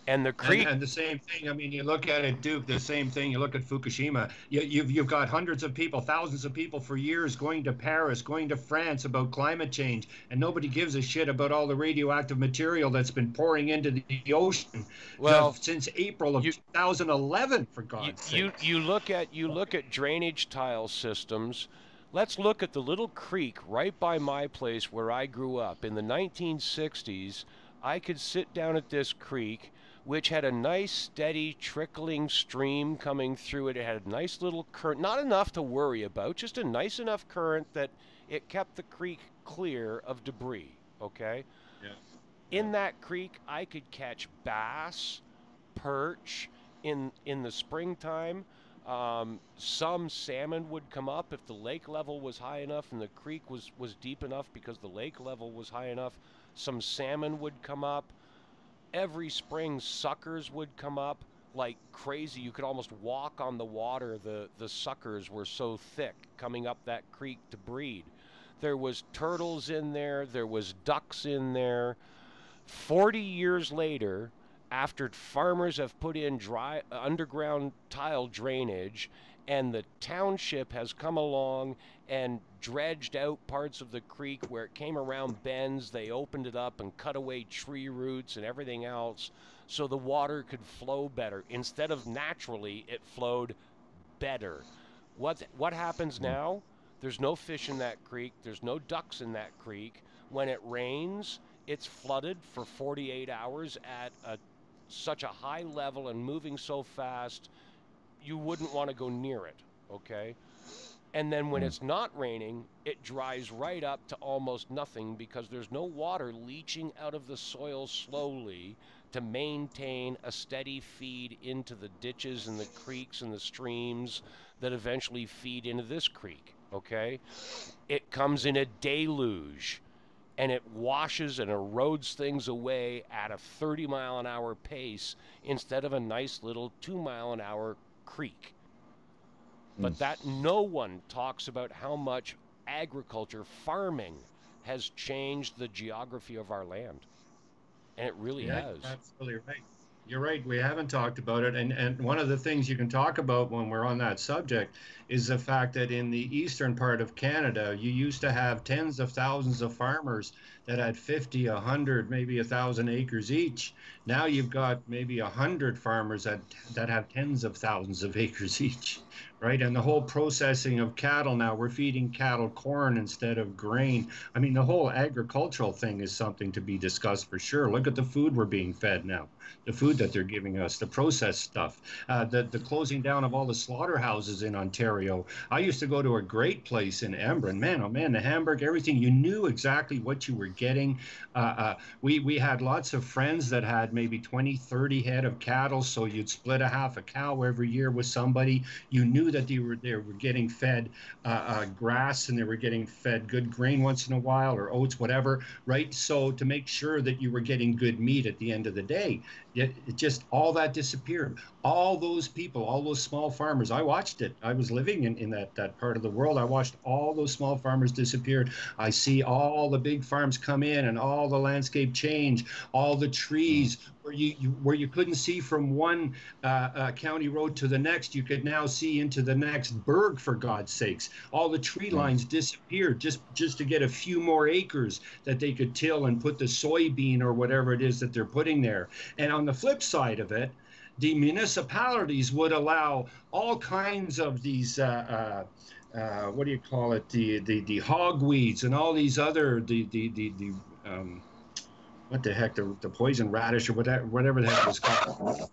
and the creek. And the same thing, I mean, you look at it, Duke, the same thing, you look at Fukushima, you've got hundreds of people, thousands of people for years going to Paris, going to France about climate change, and nobody gives a shit about all the radioactive material that's been pouring into the ocean since April of 2011, for God's sake. You look at drainage tile systems. Let's look at the little creek right by my place where I grew up. In the 1960s, I could sit down at this creek, which had a nice, steady, trickling stream coming through it. It had a nice little current, not enough to worry about, just a nice enough current that it kept the creek clear of debris, okay? Yeah. In that creek, I could catch bass, perch in the springtime. Some salmon would come up if the lake level was high enough and the creek was deep enough because the lake level was high enough. Some salmon would come up. Every spring, suckers would come up like crazy. You could almost walk on the water. The suckers were so thick coming up that creek to breed. There was turtles in there. There was ducks in there. 40 years later, after farmers have put in dry underground tile drainage, and the township has come along and dredged out parts of the creek where it came around bends. They opened it up and cut away tree roots and everything else so the water could flow better. Instead of naturally, it flowed better. What happens now? There's no fish in that creek. There's no ducks in that creek. When it rains, it's flooded for 48 hours at such a high level and moving so fast, you wouldn't want to go near it, okay? And then when it's not raining, it dries right up to almost nothing because there's no water leaching out of the soil slowly to maintain a steady feed into the ditches and the creeks and the streams that eventually feed into this creek, okay? It comes in a deluge, and it washes and erodes things away at a 30-mile-an-hour pace instead of a nice little 2-mile-an-hour creek. But that no one talks about how much agriculture, farming, has changed the geography of our land. And it really has. That's really right. You're right. We haven't talked about it. And one of the things you can talk about when we're on that subject is the fact that in the eastern part of Canada, you used to have tens of thousands of farmers that had 50, 100, maybe 1,000 acres each. Now you've got maybe 100 farmers that have tens of thousands of acres each, right? And the whole processing of cattle now, we're feeding cattle corn instead of grain. I mean, the whole agricultural thing is something to be discussed for sure. Look at the food we're being fed now, the food that they're giving us, the processed stuff, the closing down of all the slaughterhouses in Ontario. I used to go to a great place in Embrun. Man, oh man, the hamburger, everything. You knew exactly what you were getting. We had lots of friends that had maybe 20, 30 head of cattle, so you'd split a half a cow every year with somebody. You knew that they were getting fed grass, and they were getting fed good grain once in a while, or oats, whatever, right? So to make sure that you were getting good meat at the end of the day. It just, all that disappeared. All those people, all those small farmers, I watched it. I was living in that part of the world. I watched all those small farmers disappear. I see all the big farms come in and all the landscape change, all the trees where you couldn't see from one county road to the next, you could now see into the next burg, for God's sakes. All the tree lines disappeared just to get a few more acres that they could till and put the soybean or whatever it is that they're putting there. And on the flip side of it, the municipalities would allow all kinds of these what do you call it, the hogweeds and all these other what the heck, the poison radish or whatever the heck it was called.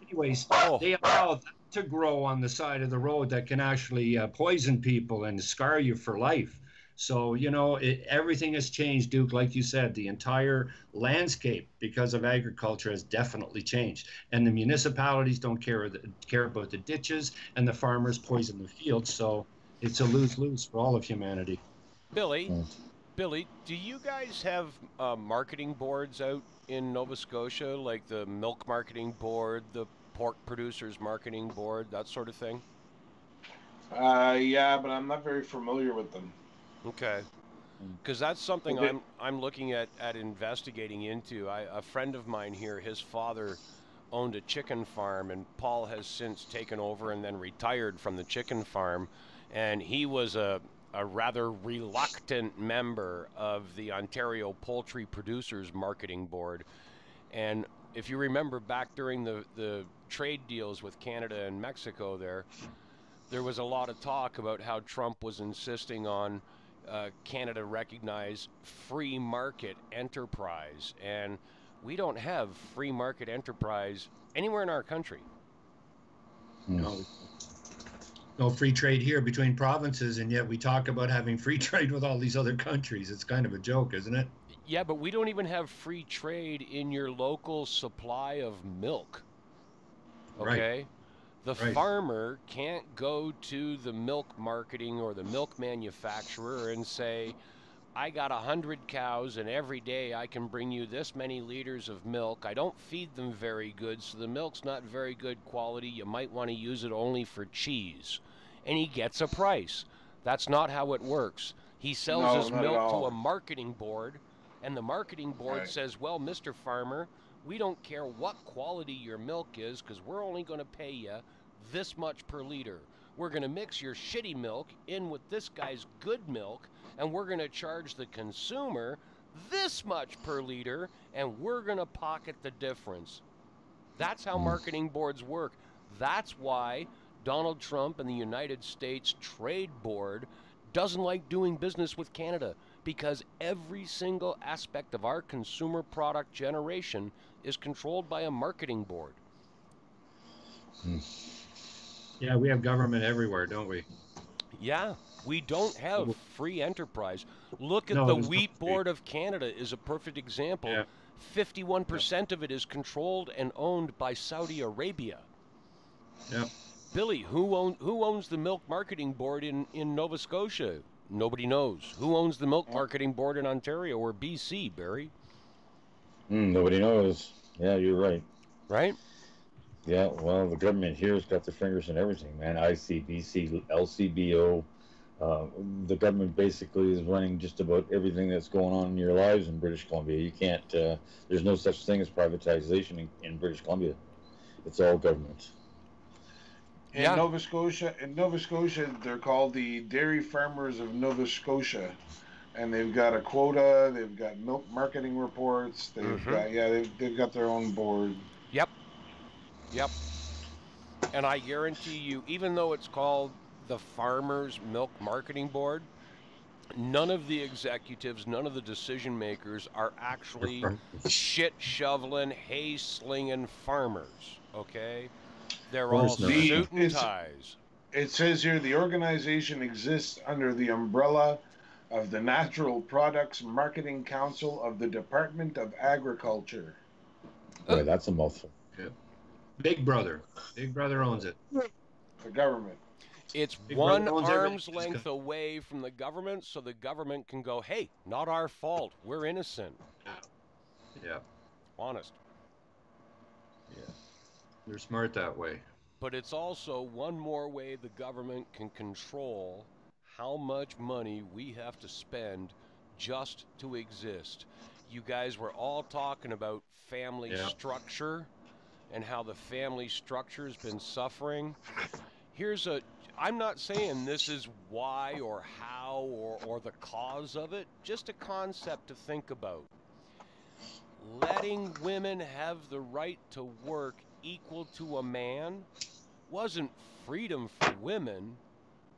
Anyways, they allow that to grow on the side of the road that can actually poison people and scar you for life. So, you know, everything has changed, Duke. Like you said, the entire landscape because of agriculture has definitely changed. And the municipalities don't care about the ditches, and the farmers poison the fields. So it's a lose-lose for all of humanity. Billy, do you guys have marketing boards out in Nova Scotia, like the Milk Marketing Board, the Pork Producers Marketing Board, that sort of thing? Yeah, but I'm not very familiar with them. Okay, because that's something I'm looking at investigating into. A friend of mine here, his father owned a chicken farm, and Paul has since taken over and then retired from the chicken farm, and he was a rather reluctant member of the Ontario Poultry Producers Marketing Board. And if you remember back during the trade deals with Canada and Mexico there was a lot of talk about how Trump was insisting on Canada recognize free market enterprise, and we don't have free market enterprise anywhere in our country. No free trade here between provinces, and yet we talk about having free trade with all these other countries. It's kind of a joke, isn't it? Yeah, but we don't even have free trade in your local supply of milk. Okay? Right. The farmer can't go to the milk marketing or the milk manufacturer and say, I got 100 cows and every day I can bring you this many liters of milk. I don't feed them very good, so the milk's not very good quality. You might want to use it only for cheese. And he gets a price. That's not how it works. He sells his milk to a marketing board, and the marketing board says, well, Mr. Farmer, We don't care what quality your milk is, because we're only going to pay you this much per liter. We're going to mix your shitty milk in with this guy's good milk, and we're going to charge the consumer this much per liter, and we're going to pocket the difference. That's how marketing boards work. That's why Donald Trump and the United States Trade Board doesn't like doing business with Canada, because every single aspect of our consumer product generation is controlled by a marketing board. Yeah, we have government everywhere, don't we? Yeah, we don't have free enterprise. Look at No, the there's no Wheat free. Board of Canada is a perfect example. Yeah. 51% of it is controlled and owned by Saudi Arabia. Yeah. Billy, who owns the Milk Marketing Board in Nova Scotia? Nobody knows. Who owns the Milk Marketing Board in Ontario or BC, Barry? Nobody knows. Yeah, you're right. Right? Yeah, well, the government here has got their fingers in everything, man. ICBC, LCBO. The government basically is running just about everything that's going on in your lives in British Columbia. You can't, there's no such thing as privatization in British Columbia. It's all government. In Nova Scotia, they're called the Dairy Farmers of Nova Scotia, and they've got a quota. They've got milk marketing reports. They've got they've got their own board. Yep. And I guarantee you, even though it's called the Farmers Milk Marketing Board, none of the executives, none of the decision makers are actually shit shoveling, hay slinging farmers. Okay, they're all suit and ties. It says here the organization exists under the umbrella of the Natural Products Marketing Council of the Department of Agriculture. Boy, that's a mouthful. Yeah. Big Brother owns it. The government. It's one arm's length away from the government, so the government can go, hey, not our fault. We're innocent. Yeah. Honest. Yeah. They're smart that way. But it's also one more way the government can control how much money we have to spend just to exist. You guys were all talking about family structure and how the family structure has been suffering. I'm not saying this is why or how or the cause of it, just a concept to think about. Letting women have the right to work equal to a man wasn't freedom for women,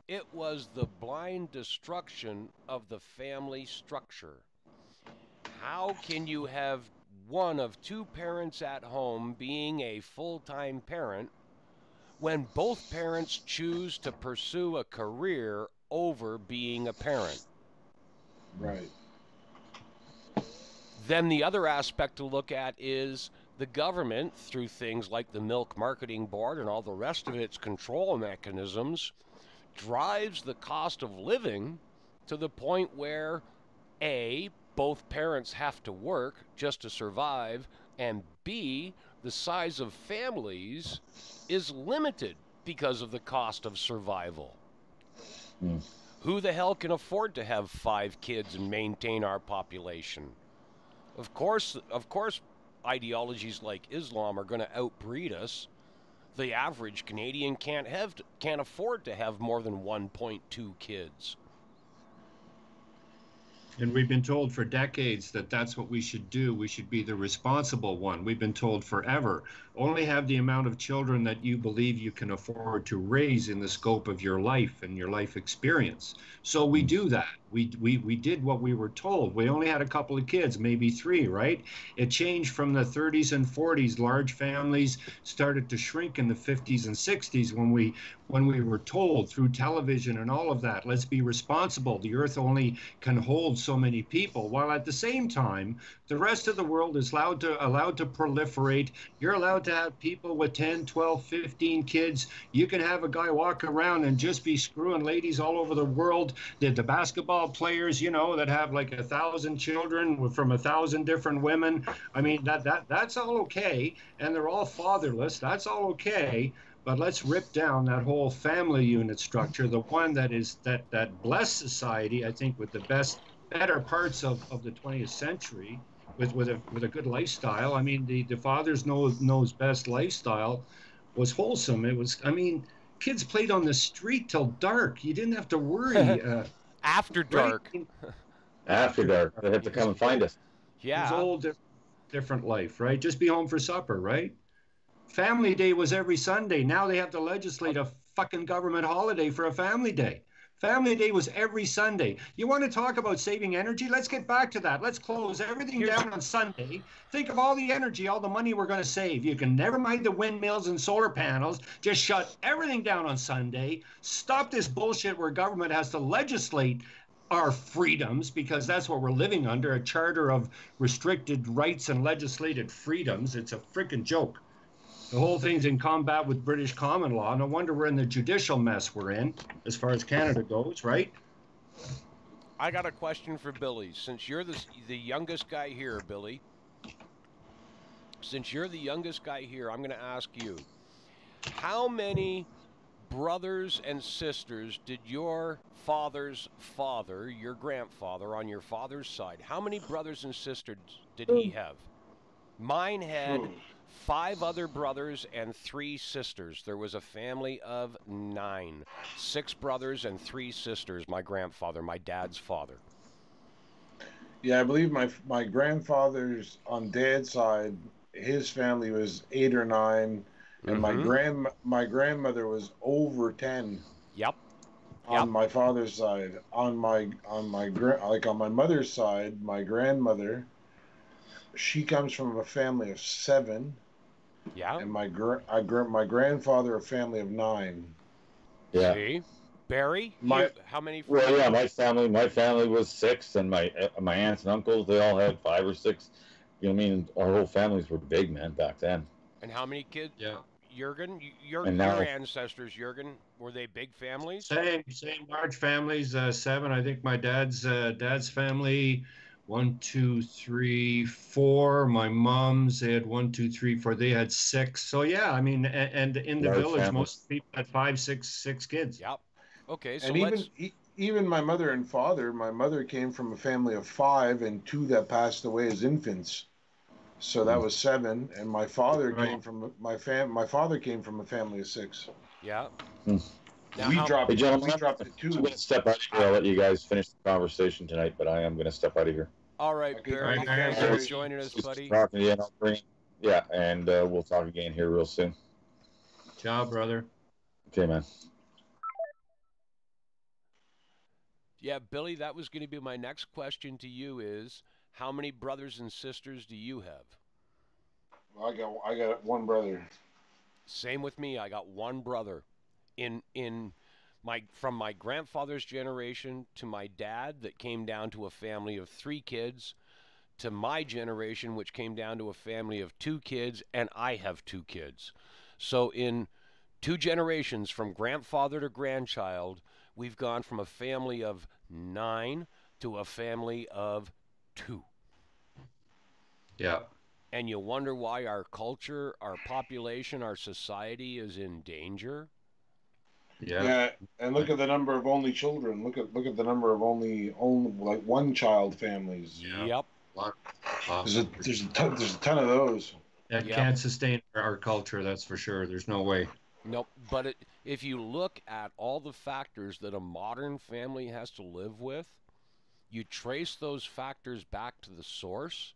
it was the blind destruction of the family structure. How can you have one of two parents at home being a full-time parent when both parents choose to pursue a career over being a parent? Right. Then the other aspect to look at is the government, through things like the Milk Marketing Board and all the rest of its control mechanisms, drives the cost of living to the point where, A, both parents have to work just to survive, and B, the size of families is limited because of the cost of survival. Who the hell can afford to have 5 kids and maintain our population? Of course, ideologies like Islam are going to outbreed us. The average Canadian can't afford to have more than 1.2 kids. And we've been told for decades that that's what we should do. We should be the responsible one. We've been told forever, only have the amount of children that you believe you can afford to raise in the scope of your life and your life experience. So we do that. We did what we were told. We only had a couple of kids, maybe 3, right? It changed from the 30s and 40s. Large families started to shrink in the 50s and 60s when we were told through television and all of that, let's be responsible. The earth only can hold so many people, while at the same time, the rest of the world is allowed to proliferate. You're allowed to have people with 10, 12, 15 kids. You can have a guy walk around and just be screwing ladies all over the world. The basketball players, that have like 1,000 children from 1,000 different women. I mean, that's all okay. And they're all fatherless. That's all okay. But let's rip down that whole family unit structure, the one that blessed society, I think, with the better parts of the 20th century, with a good lifestyle. I mean, the father's knows best lifestyle was wholesome. It was, I mean, kids played on the street till dark. You didn't have to worry. After Right? dark. After dark, they have to come and find us. It was Yeah. all different life, right? Just be home for supper, right? Family Day was every Sunday. Now they have to legislate a fucking government holiday for a family day. Family Day was every Sunday. You want to talk about saving energy? Let's get back to that. Let's close everything down on Sunday. Think of all the energy, all the money we're going to save. You can never mind the windmills and solar panels. Just shut everything down on Sunday. Stop this bullshit where government has to legislate our freedoms, because that's what we're living under, a charter of restricted rights and legislated freedoms. It's a freaking joke. The whole thing's in combat with British common law. No wonder we're in the judicial mess we're in, as far as Canada goes, right? I got a question for Billy. Since you're the youngest guy here, Billy, since you're the youngest guy here, I'm going to ask you, how many brothers and sisters did your father's father, your grandfather on your father's side, how many brothers and sisters did he have? Mine had 5 other brothers and 3 sisters. There was a family of 9. 6 brothers and 3 sisters, my grandfather, my dad's father. Yeah, I believe my grandfather's on dad's side, his family was 8 or 9, and my grandmother was over 10. Yep. On my father's side. On my mother's side, my grandmother, she comes from a family of 7. Yeah. And my grandfather, a family of 9. Yeah. See? Barry, how many? Well, yeah, my family was 6, and my aunts and uncles, they all had 5 or 6. You know what I mean? Our whole families were big, man, back then. And how many kids? Yeah. Jurgen, your ancestors, Jurgen, were they big families? Same large families. 7. I think my dad's family. 1, 2, 3, 4. My mom's, they had 1, 2, 3, 4. They had 6. So yeah, I mean, and in the village, most people had 5, 6 kids. Yep. Okay. So and even my mother and father, my mother came from a family of 5 and 2 that passed away as infants. So that was 7, and my father came from my father came from a family of 6. Yeah. Now, we dropped it 2. I'm going to step out of here. I'll let you guys finish the conversation tonight, but I am going to step out of here. All right, Barry. Thanks for joining us, buddy. Talking to you, and we'll talk again here real soon. Ciao, brother. Okay, man. Yeah, Billy, that was going to be my next question to you is, how many brothers and sisters do you have? I got 1 brother. Same with me. I got 1 brother. From my grandfather's generation to my dad, that came down to a family of 3 kids, to my generation, which came down to a family of 2 kids, and I have 2 kids. So in 2 generations, from grandfather to grandchild, we've gone from a family of 9 to a family of 2. Yeah. And you wonder why our culture, our population, our society is in danger. Yeah, and look at the number of only children. Look at the number of only like 1-child families. Yep. There's a ton of those. That can't sustain our culture, that's for sure. There's no way. Nope. But if you look at all the factors that a modern family has to live with, you trace those factors back to the source,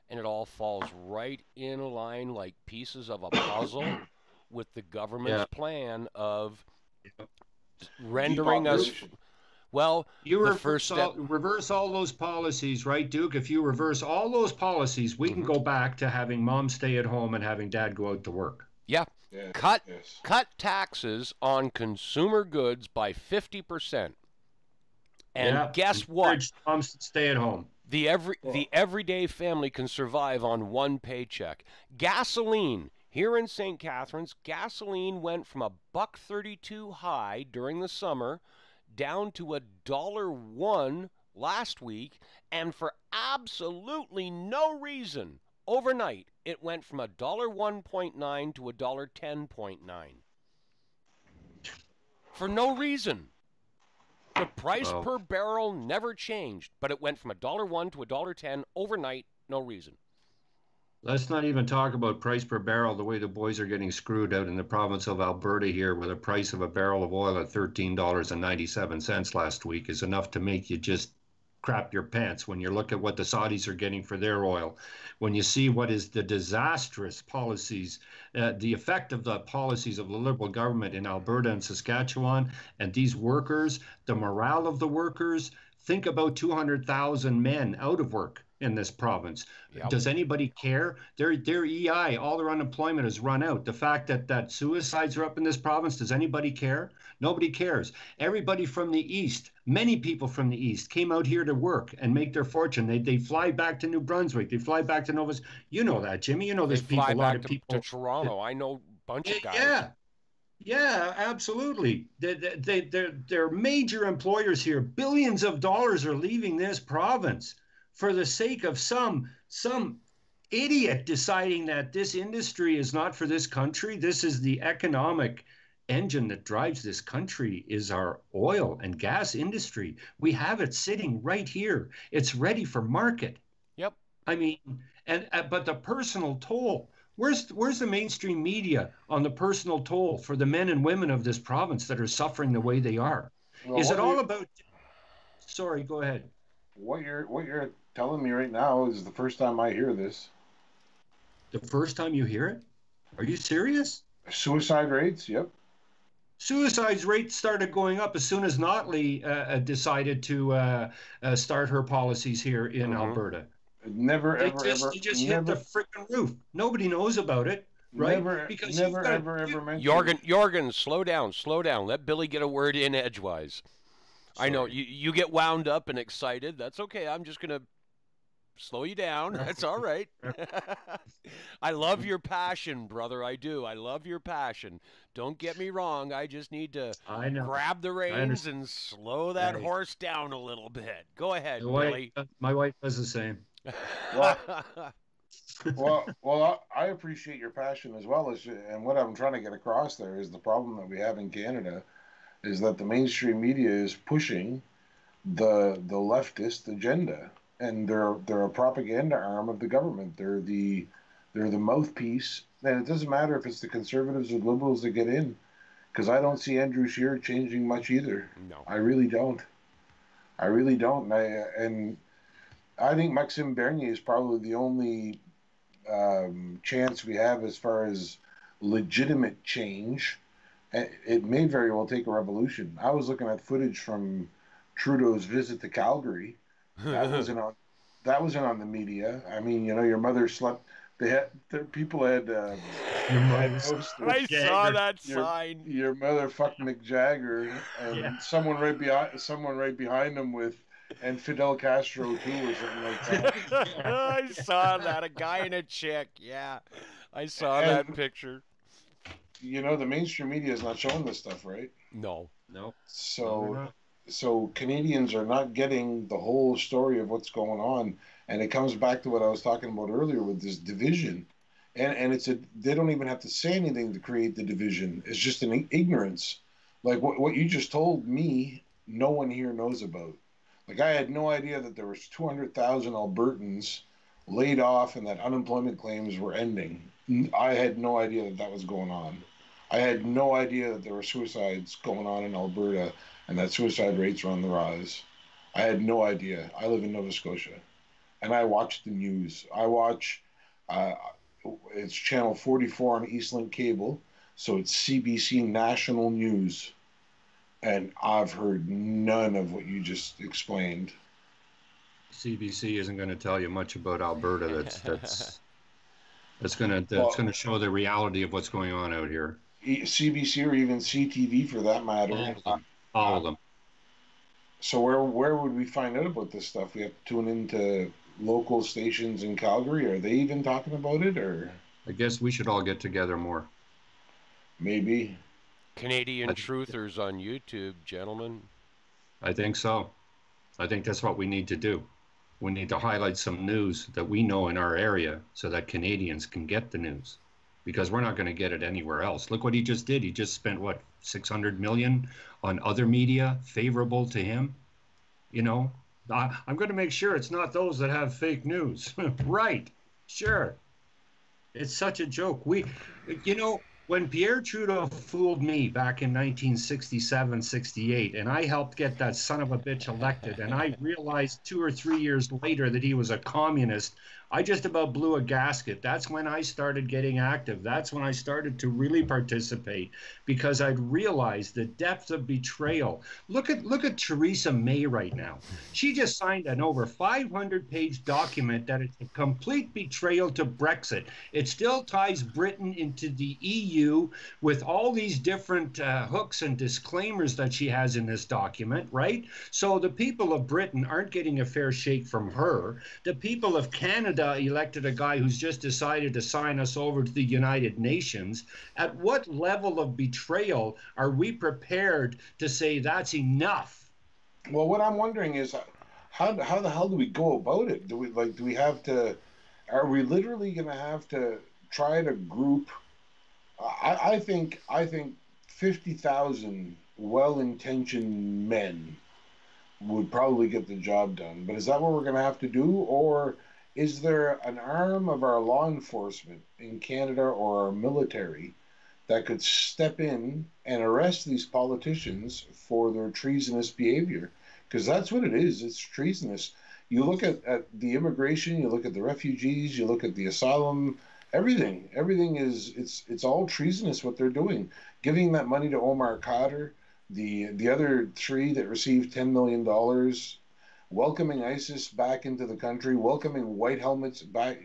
and it all falls right in line like pieces of a puzzle with the government's plan of rendering us. Well, you reverse all those policies, right, Duke? If you reverse all those policies, we can go back to having mom stay at home and having dad go out to work. Yeah. Cut taxes on consumer goods by 50%. And guess what? Moms to stay at home. The everyday family can survive on 1 paycheck. Gasoline. Here in St. Catharines, gasoline went from $1.32 high during the summer down to $1.01 last week, and for absolutely no reason, overnight, it went from $1.1.9 to $1.10.9. For no reason. The price per barrel never changed, but it went from $1.01 to $1.10 overnight No reason. Let's not even talk about price per barrel, the way the boys are getting screwed out in the province of Alberta here, where the price of a barrel of oil at $13.97 last week is enough to make you just crap your pants when you look at what the Saudis are getting for their oil. When you see what is the disastrous policies, the effect of the policies of the Liberal government in Alberta and Saskatchewan, and these workers, the morale of the workers, think about 200,000 men out of work in this province. Yep. Does anybody care? Their EI, all their unemployment has run out. The fact that suicides are up in this province, does anybody care? Nobody cares. Everybody from the East, many people from the East came out here to work and make their fortune. They fly back to New Brunswick. They fly back to Nova. You know that, Jimmy. You know there's people, a lot of people. To Toronto. I know a bunch of guys. Yeah. Yeah, absolutely. They're major employers here. Billions of dollars are leaving this province for the sake of some idiot deciding that this industry is not for this country. This is the economic engine that drives this country, is our oil and gas industry. We have it sitting right here. It's ready for market. Yep. I mean, but the personal toll. Where's the mainstream media on the personal toll for the men and women of this province that are suffering the way they are? Well, is it all about? Sorry, go ahead. What you're telling me right now is the first time I hear this. The first time you hear it? Are you serious? Suicide rates? Yep. Suicide rates started going up as soon as Notley decided to start her policies here in Alberta. They just hit the freaking roof. Nobody knows about it, right? Ever mentioned. Jorgen, slow down. Let Billy get a word in edgewise. Sorry. I know you get wound up and excited. That's okay. I'm just gonna slow you down. That's all right. I love your passion, brother. I do. I love your passion. Don't get me wrong. I just need to grab the reins and slow that horse down a little bit. Go ahead, Billy. My wife does the same. Well, I appreciate your passion as well as, and what I'm trying to get across there is the problem that we have in Canada is that the mainstream media is pushing the leftist agenda, and they're a propaganda arm of the government. They're the mouthpiece, and it doesn't matter if it's the Conservatives or Liberals that get in, because I don't see Andrew Scheer changing much either. No, I really don't. And I think Maxime Bernier is probably the only chance we have as far as legitimate change. It may very well take a revolution. I was looking at footage from Trudeau's visit to Calgary. That wasn't on the media. I mean, your mother slept. People had. I saw that sign. Your mother fucked Mick Jagger, and someone right behind him with. And Fidel Castro too, or something like that. I saw that, a guy and a chick. Yeah, I saw that picture. The mainstream media is not showing this stuff, right? No. So Canadians are not getting the whole story of what's going on, and it comes back to what I was talking about earlier with this division, and they don't even have to say anything to create the division. It's just an ignorance, like what you just told me. No one here knows about. Like, I had no idea that there was 200,000 Albertans laid off and that unemployment claims were ending. I had no idea that was going on. I had no idea that there were suicides going on in Alberta and that suicide rates were on the rise. I had no idea. I live in Nova Scotia, and I watch the news. I watch, it's channel 44 on Eastlink Cable, so it's CBC National News. And I've heard none of what you just explained. CBC isn't going to tell you much about Alberta. That's going to show the reality of what's going on out here. CBC or even CTV for that matter. All of them. So where would we find out about this stuff? We have to tune into local stations in Calgary. Are they even talking about it? Or I guess we should all get together more. Maybe. Canadian Truthers on YouTube, gentlemen. I think so. I think that's what we need to do. We need to highlight some news that we know in our area so that Canadians can get the news, because we're not going to get it anywhere else. Look what he just did. He just spent, $600 million on other media favorable to him. I'm going to make sure it's not those that have fake news. Right. Sure. It's such a joke. You know, when Pierre Trudeau fooled me back in 1967, 68, and I helped get that son of a bitch elected, and I realized 2 or 3 years later that he was a communist, I just about blew a gasket. That's when I started getting active. That's when I started to really participate because I'd realized the depth of betrayal. Look at Theresa May right now. She just signed an over 500-page document that is a complete betrayal to Brexit. It still ties Britain into the EU with all these different hooks and disclaimers that she has in this document, right? So the people of Britain aren't getting a fair shake from her. The people of Canada elected a guy who's just decided to sign us over to the United Nations. At what level of betrayal are we prepared to say that's enough? Well, what I'm wondering is how the hell do we go about it? Do we have to? Are we literally going to have to try to group? I think 50,000 well-intentioned men would probably get the job done. But is that what we're going to have to do, or is there an arm of our law enforcement in Canada or our military that could step in and arrest these politicians for their treasonous behavior? Because that's what it is. It's treasonous. You look at the immigration, you look at the refugees, you look at the asylum, everything is, it's all treasonous what they're doing. Giving that money to Omar Khadr, the other three that received $10 million, welcoming ISIS back into the country, welcoming white helmets back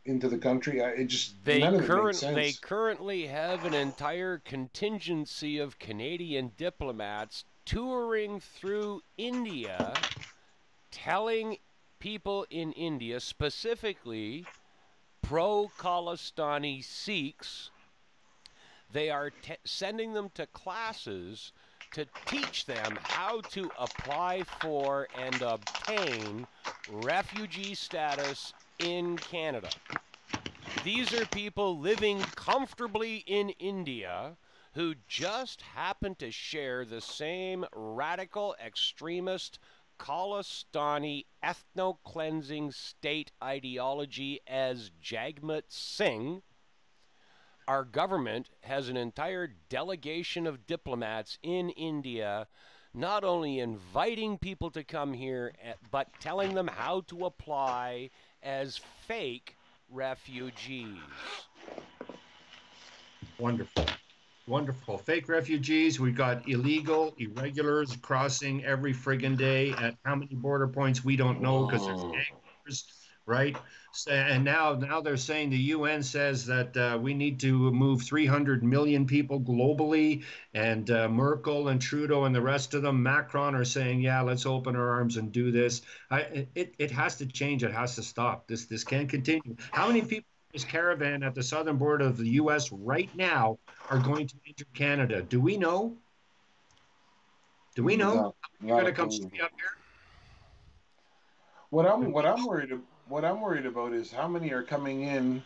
into the country. None of it makes sense. They currently have an entire contingency of Canadian diplomats touring through India, telling people in India, specifically pro-Khalistani Sikhs, they are sending them to classes to teach them how to apply for and obtain refugee status in Canada. These are people living comfortably in India who just happen to share the same radical extremist Khalistani ethno-cleansing state ideology as Jagmeet Singh. Our government has an entire delegation of diplomats in India, not only inviting people to come here, but telling them how to apply as fake refugees. Wonderful. Wonderful. Fake refugees. We've got illegal, irregulars crossing every friggin' day at how many border points we don't know because there's anchors, right? So, and now they're saying the UN says that we need to move 300 million people globally, and Merkel and Trudeau and the rest of them, Macron, are saying, yeah, let's open our arms and do this. It has to change. It has to stop. This can't continue. How many people in this caravan at the southern border of the U.S. right now are going to enter Canada? Do we know? Do we know? You're going to come see up here? What I'm worried about is how many are coming in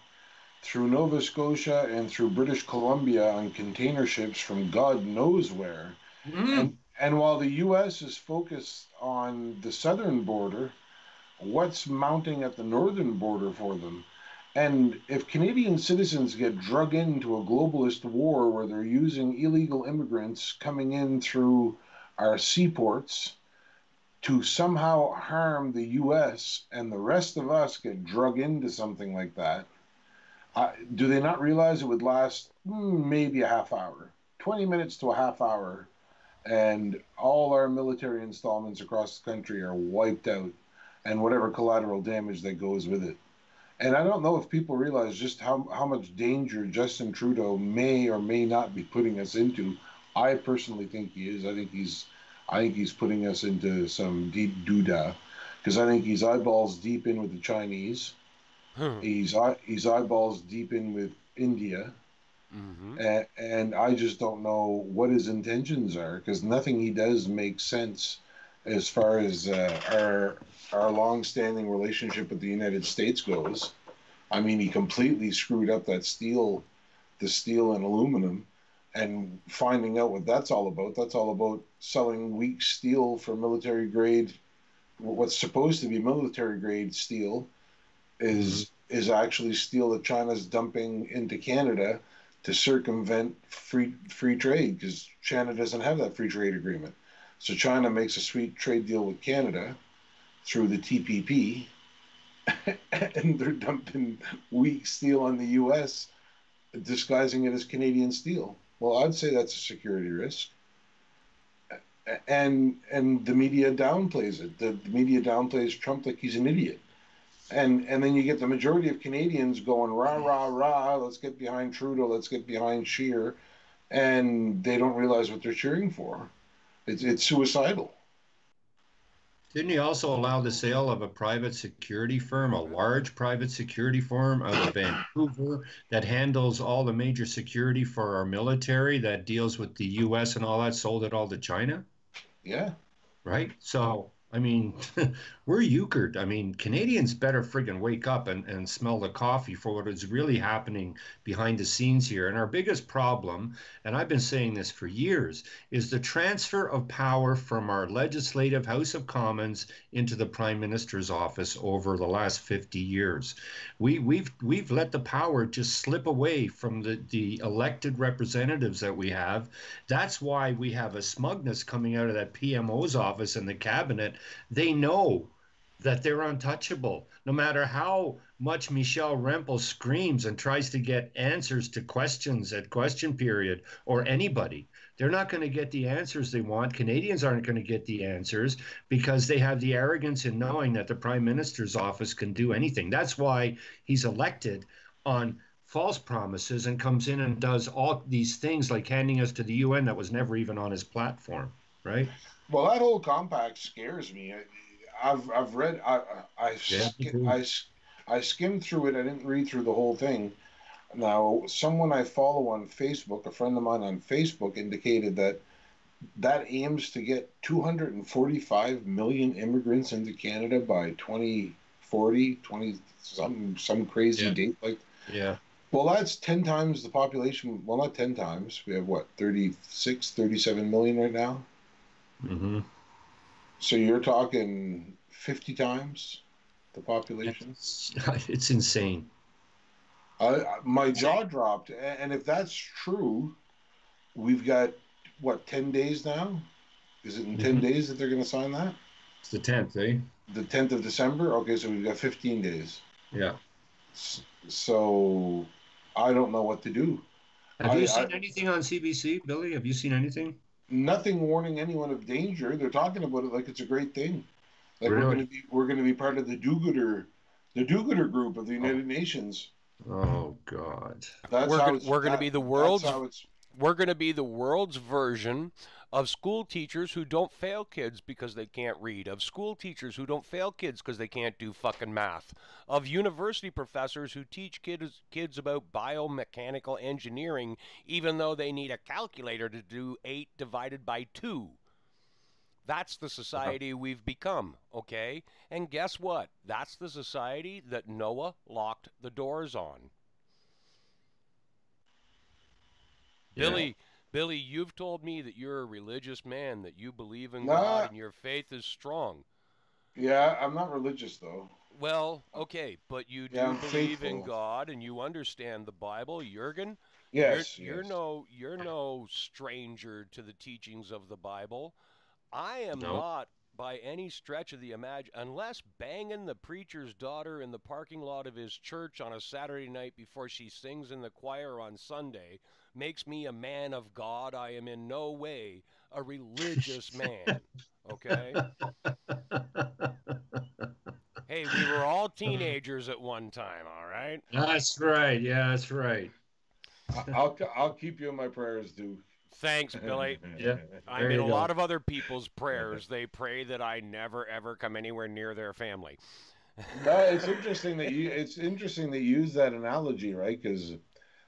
through Nova Scotia and through British Columbia on container ships from God knows where. And while the U.S. is focused on the southern border, what's mounting at the northern border for them? And if Canadian citizens get drug into a globalist war where they're using illegal immigrants coming in through our seaports to somehow harm the U.S. and the rest of us get drug into something like that, do they not realize it would last maybe a half hour, 20 minutes to a half hour, and all our military installments across the country are wiped out and whatever collateral damage that goes with it? And I don't know if people realize just how much danger Justin Trudeau may or may not be putting us into. I personally think he is. I think he's putting us into some deep doodah, because I think he's eyeballs deep in with the Chinese. He's eyeballs deep in with India. And I just don't know what his intentions are, because nothing he does makes sense as far as our long-standing relationship with the United States goes. I mean, he completely screwed up the steel and aluminum, and finding out what that's all about. That's all about selling weak steel for military-grade what's supposed to be military grade steel is actually steel that China's dumping into Canada to circumvent free trade, because China doesn't have that free trade agreement. So China makes a sweet trade deal with Canada through the TPP, and they're dumping weak steel on the U.S., disguising it as Canadian steel. Well, I'd say that's a security risk. And the media downplays it. The media downplays Trump like he's an idiot. And then you get the majority of Canadians going, rah, rah, rah, let's get behind Trudeau, let's get behind Scheer, and they don't realize what they're cheering for. It's suicidal. Didn't he also allow the sale of a private security firm, a large private security firm out of Vancouver that handles all the major security for our military, that deals with the U.S. and all that, sold it all to China? Yeah. Right? So, I mean, we're euchred. I mean, Canadians better friggin' wake up and smell the coffee for what is really happening behind the scenes here. And our biggest problem, and I've been saying this for years, is the transfer of power from our legislative House of Commons into the Prime Minister's office over the last 50 years. We've let the power just slip away from the elected representatives that we have. That's why we have a smugness coming out of that PMO's office and the cabinet. They know that they're untouchable. No matter how much Michelle Rempel screams and tries to get answers to questions at question period, or anybody, they're not going to get the answers they want. Canadians aren't going to get the answers because they have the arrogance in knowing that the Prime Minister's office can do anything. That's why he's elected on false promises and comes in and does all these things like handing us to the UN that was never even on his platform, right? Well, that whole compact scares me. I've read. I skimmed through it. I didn't read through the whole thing. Now, someone I follow on Facebook, a friend of mine on Facebook, indicated that aims to get 245 million immigrants into Canada by 2040, some crazy date like. Yeah. Well, that's 10 times the population. Well, not 10 times. We have what, 36, 37 million right now? Mm-hmm. So you're talking 50 times the population? It's insane. My jaw dropped. And if that's true, we've got, what, 10 days now? Is it in 10 days that they're going to sign that? It's the 10th, eh? The 10th of December? Okay, so we've got 15 days. Yeah. So I don't know what to do. Have you seen anything on CBC, Billy? Have you seen anything? Nothing warning anyone of danger. They're talking about it like it's a great thing. Like really? we're going to be part of the do-gooder group of the United Nations. Oh God! We're going to be the world's. We're going to be the world's version of school teachers who don't fail kids because they can't read, of school teachers who don't fail kids because they can't do fucking math, of university professors who teach kids about biomechanical engineering even though they need a calculator to do 8 divided by 2. That's the society we've become, okay? And guess what? That's the society that Noah locked the doors on. Yeah. Billy, you've told me that you're a religious man, that you believe in God and your faith is strong. Yeah, I'm not religious, though. Well, okay, but you do believe in God and you understand the Bible, Jurgen. Yes, you're no stranger to the teachings of the Bible. I am not by any stretch of the unless banging the preacher's daughter in the parking lot of his church on a Saturday night before she sings in the choir on Sunday makes me a man of God. I am in no way a religious man, okay? Hey, we were all teenagers at one time, all right? That's right. Yeah, that's right. I'll keep you in my prayers, Duke. Thanks, Billy. Yeah, I'm in a lot of other people's prayers. They pray that I never ever come anywhere near their family. It's interesting that you use that analogy, right? Because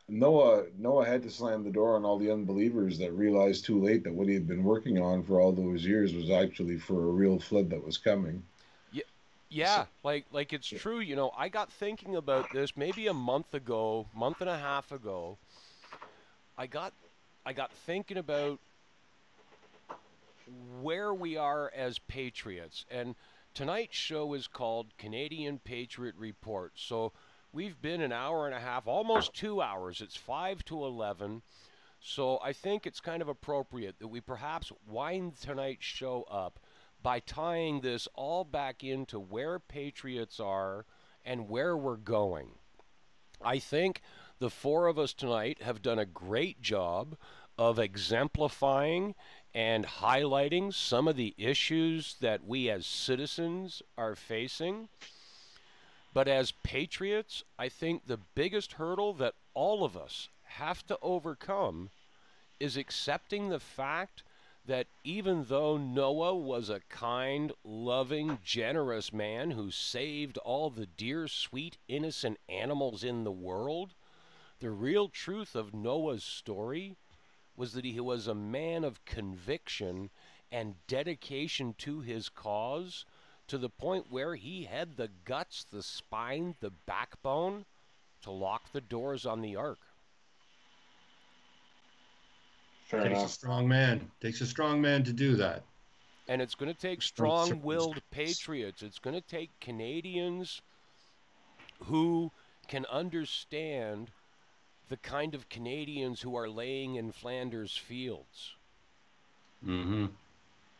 Noah had to slam the door on all the unbelievers that realized too late that what he had been working on for all those years was actually for a real flood that was coming. Yeah, like it's true. You know, I got thinking about this maybe a month and a half ago. I got thinking about where we are as patriots, and tonight's show is called Canadian Patriot Report. So we've been an hour and a half, almost 2 hours. It's 5 to 11. So I think it's kind of appropriate that we perhaps wind tonight's show up by tying this all back into where Patriots are and where we're going. I think the four of us tonight have done a great job of exemplifying and highlighting some of the issues that we as citizens are facing. But as patriots, I think the biggest hurdle that all of us have to overcome is accepting the fact that even though Noah was a kind, loving, generous man who saved all the dear, sweet, innocent animals in the world, the real truth of Noah's story was that he was a man of conviction and dedication to his cause, to the point where he had the guts, the spine, the backbone to lock the doors on the ark. Fair Takes enough. a strong man. Takes a strong man to do that. And it's going to take strong-willed patriots. It's going to take Canadians who can understand the kind of Canadians who are laying in Flanders fields. Mm-hmm.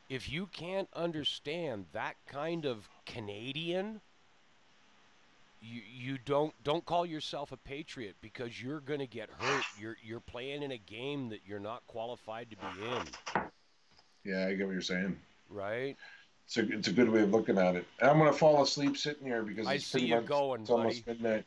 If you can't understand that kind of Canadian, you don't call yourself a patriot, because you're going to get hurt. You're playing in a game that you're not qualified to be in. Yeah, I get what you're saying. Right? It's a good way of looking at it. And I'm going to fall asleep sitting here because I it's see pretty you much going, it's almost buddy. midnight.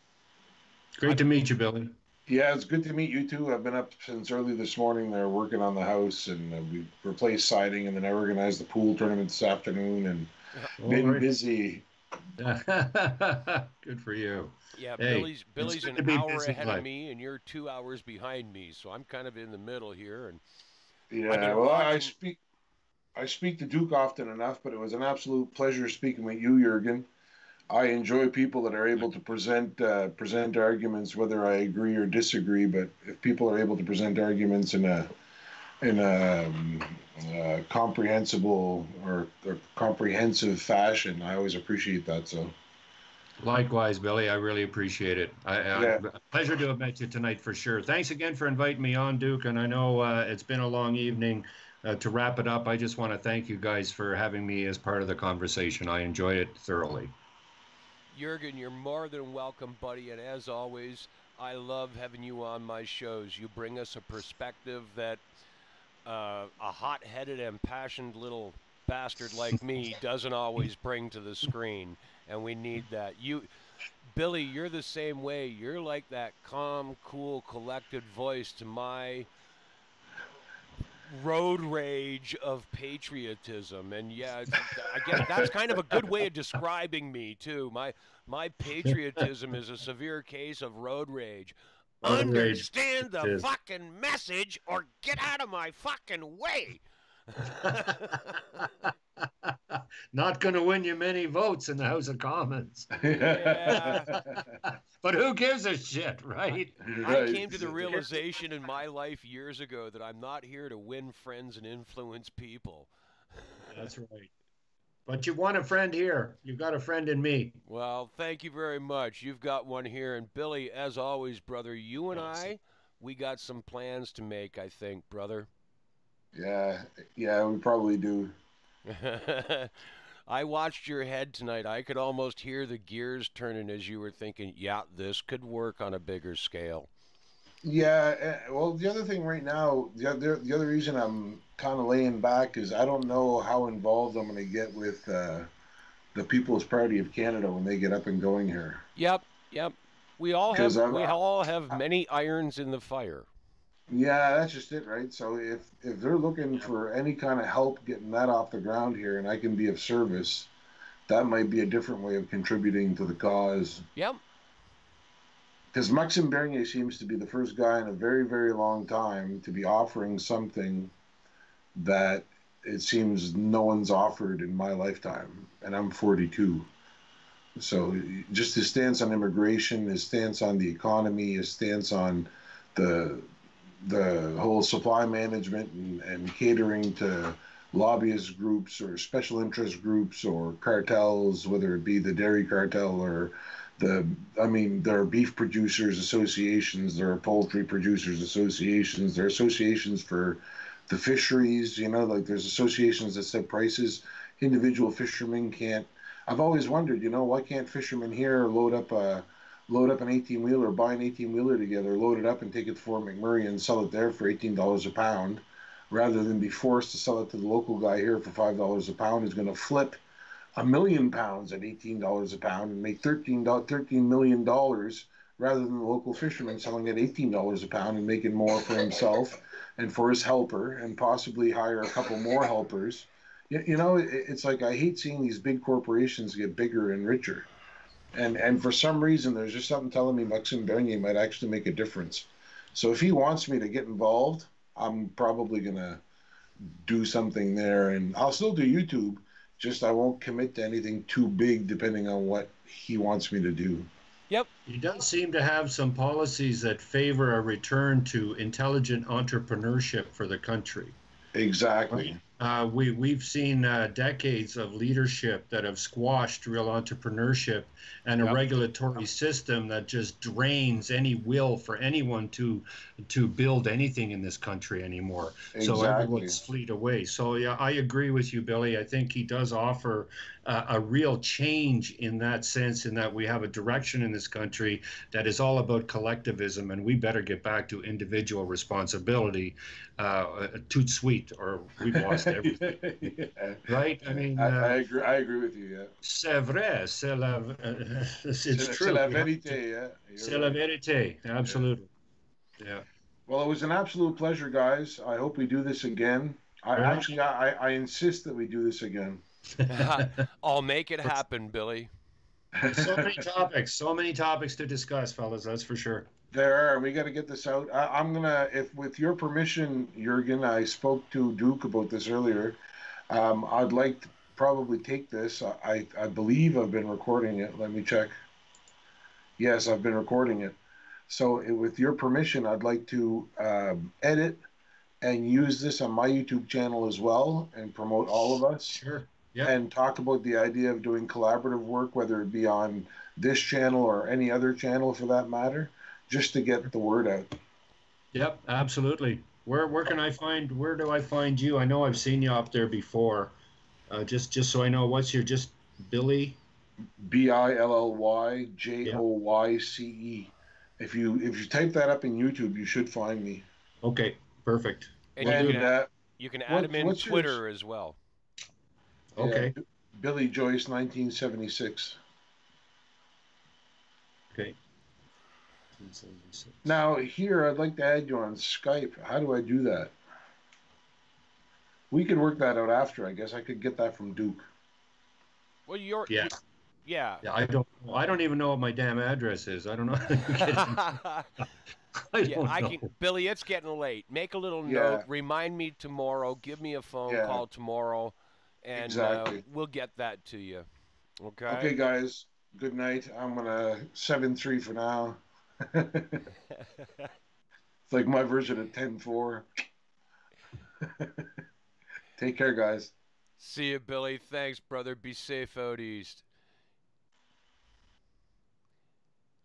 Great to meet you, Billy. Yeah, it's good to meet you too. I've been up since early this morning. They're working on the house, and we replaced siding, and then I organized the pool tournament this afternoon, and been busy. Good for you. Yeah, Hey, Billy's good to an be hour busy ahead life. of me, and you're 2 hours behind me, so I'm kind of in the middle here. And Yeah, well, I speak to Duke often enough, but it was an absolute pleasure speaking with you, Jurgen. I enjoy people that are able to present arguments, whether I agree or disagree. But if people are able to present arguments in a comprehensible or comprehensive fashion, I always appreciate that. So, Likewise, Billy, I really appreciate it. Yeah. Pleasure to have met you tonight for sure. Thanks again for inviting me on, Duke. And I know it's been a long evening. To wrap it up, I just want to thank you guys for having me as part of the conversation. I enjoyed it thoroughly. Jurgen, you're more than welcome, buddy. And as always, I love having you on my shows. You bring us a perspective that a hot-headed, impassioned little bastard like me doesn't always bring to the screen, and we need that. Billy, you're the same way. You're like that calm, cool, collected voice to my road rage of patriotism. And yeah, I guess that's kind of a good way of describing me too. My patriotism is a severe case of road rage. Understand the fucking message or get out of my fucking way. Not going to win you many votes in the House of Commons. Yeah. But who gives a shit, right? I came to the realization in my life years ago that I'm not here to win friends and influence people. That's right. But you want a friend here. You've got a friend in me. Well, thank you very much. You've got one here. And Billy, as always, brother, you and I, we got some plans to make, I think, brother. Yeah, we probably do. I watched your head tonight. I could almost hear the gears turning as you were thinking, yeah, this could work on a bigger scale. Yeah, well, the other thing right now, the other reason I'm kind of laying back is I don't know how involved I'm going to get with the People's Party of Canada when they get up and going here. Yep. We all have many irons in the fire. Yeah, that's just it, right? So if they're looking for any kind of help getting that off the ground here, and I can be of service, that might be a different way of contributing to the cause. Yep. Because Maxime Bernier seems to be the first guy in a very, very long time to be offering something that it seems no one's offered in my lifetime, and I'm 42. So just his stance on immigration, his stance on the economy, his stance on the whole supply management and catering to lobbyist groups or special interest groups or cartels, whether it be the dairy cartel or there are beef producers associations, there are poultry producers associations, there are associations for the fisheries, like there's associations that set prices. Individual fishermen can't. I've always wondered, why can't fishermen here load up an 18-wheeler, buy an 18-wheeler together, load it up and take it to Fort McMurray and sell it there for $18 a pound, rather than be forced to sell it to the local guy here for $5 a pound who's going to flip 1 million pounds at $18 a pound and make $13 million, rather than the local fisherman selling at $18 a pound and making more for himself and for his helper, and possibly hire a couple more helpers. It's like I hate seeing these big corporations get bigger and richer. And for some reason, there's just something telling me Maxime Bernier might actually make a difference. So if he wants me to get involved, I'm probably going to do something there. And I'll still do YouTube, just I won't commit to anything too big depending on what he wants me to do. Yep. He does seem to have some policies that favor a return to intelligent entrepreneurship for the country. Exactly. We've seen decades of leadership that have squashed real entrepreneurship, and a regulatory system that just drains any will for anyone to build anything in this country anymore. Exactly. So everyone's fleet away. So yeah, I agree with you, Billy. I think he does offer a real change in that sense, in that we have a direction in this country that is all about collectivism, and we better get back to individual responsibility. Toot sweet, or we've lost everything. Yeah. Right? I mean, I agree with you. Yeah. C'est vrai. It's true. C'est la vérité. Yeah. C'est la vérité. Absolutely. Yeah. Well, it was an absolute pleasure, guys. I hope we do this again. I insist that we do this again. I'll make it happen, Billy. So many topics to discuss, fellas. That's for sure. There are. We got to get this out. I'm gonna, if with your permission, Jurgen, I spoke to Duke about this earlier. I'd like to probably take this. I believe I've been recording it. Let me check. Yes, I've been recording it. So with your permission, I'd like to edit and use this on my YouTube channel as well, and promote all of us. Sure. Yeah. And talk about the idea of doing collaborative work, whether it be on this channel or any other channel for that matter, just to get the word out. Yep, absolutely. Where do I find you? I know I've seen you up there before. Just so I know, what's your, just Billy? BILLYJOYCE. If you type that up in YouTube, you should find me. Okay, perfect. And you can add him in Twitter as well. Okay. Yeah, Billy Joyce, 1976. Okay. Now, here, I'd like to add you on Skype. How do I do that? We could work that out after, I guess. I could get that from Duke. Well, Yeah, I don't even know what my damn address is. I don't know. I don't know. Billy, it's getting late. Make a little note. Remind me tomorrow. Give me a phone call tomorrow, and we'll get that to you. Okay. Okay, guys. Good night. I'm gonna 7-3 for now. It's like my version of 10-4. Take care, guys. See you, Billy. Thanks, brother. Be safe out east.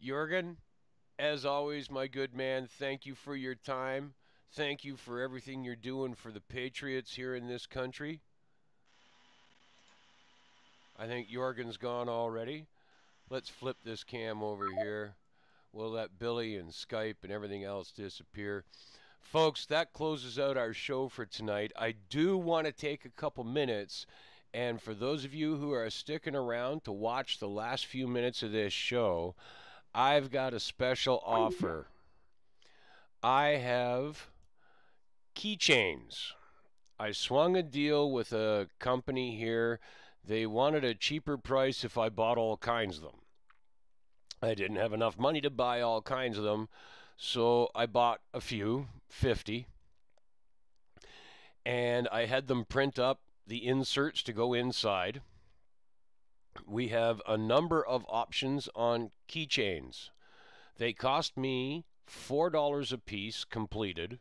Jurgen, as always, my good man, thank you for your time. Thank you for everything you're doing for the Patriots here in this country. I think Jurgen's gone already. Let's flip this cam over here. We'll let Billy and Skype and everything else disappear. Folks, that closes out our show for tonight. I do want to take a couple minutes, and for those of you who are sticking around to watch the last few minutes of this show, I've got a special offer. I have keychains. I swung a deal with a company here. They wanted a cheaper price if I bought all kinds of them. I didn't have enough money to buy all kinds of them, so I bought a few, 50, and I had them print up the inserts to go inside. We have a number of options on keychains. They cost me $4 a piece completed.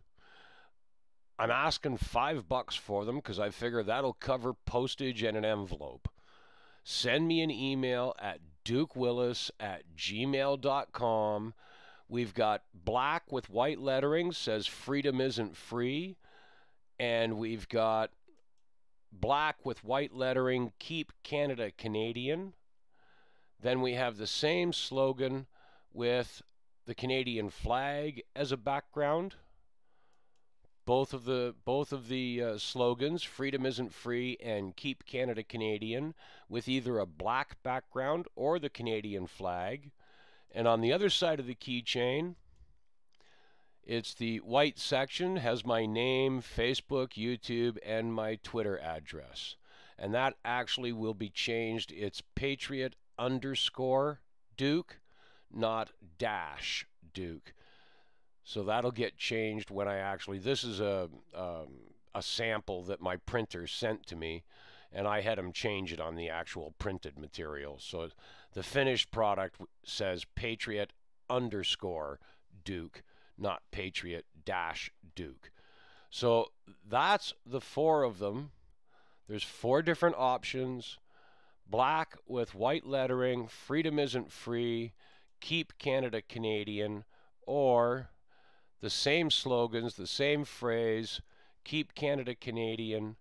I'm asking $5 for them because I figure that'll cover postage and an envelope. Send me an email at dukewillis@gmail.com. We've got black with white lettering, says freedom isn't free. And we've got black with white lettering, keep Canada Canadian. Then we have the same slogan with the Canadian flag as a background. Both of the slogans, freedom isn't free and keep Canada Canadian, with either a black background or the Canadian flag. And on the other side of the keychain, it's the white section, has my name, Facebook, YouTube, and my Twitter address. And that actually will be changed. It's Patriot_Duke, not -Duke. So that'll get changed when I actually, this is a sample that my printer sent to me, and I had them change it on the actual printed material. So the finished product says Patriot_Duke, not Patriot-Duke. So that's the 4 of them. There's 4 different options. Black with white lettering, freedom isn't free, keep Canada Canadian, or the same slogans, the same phrase, keep Canada Canadian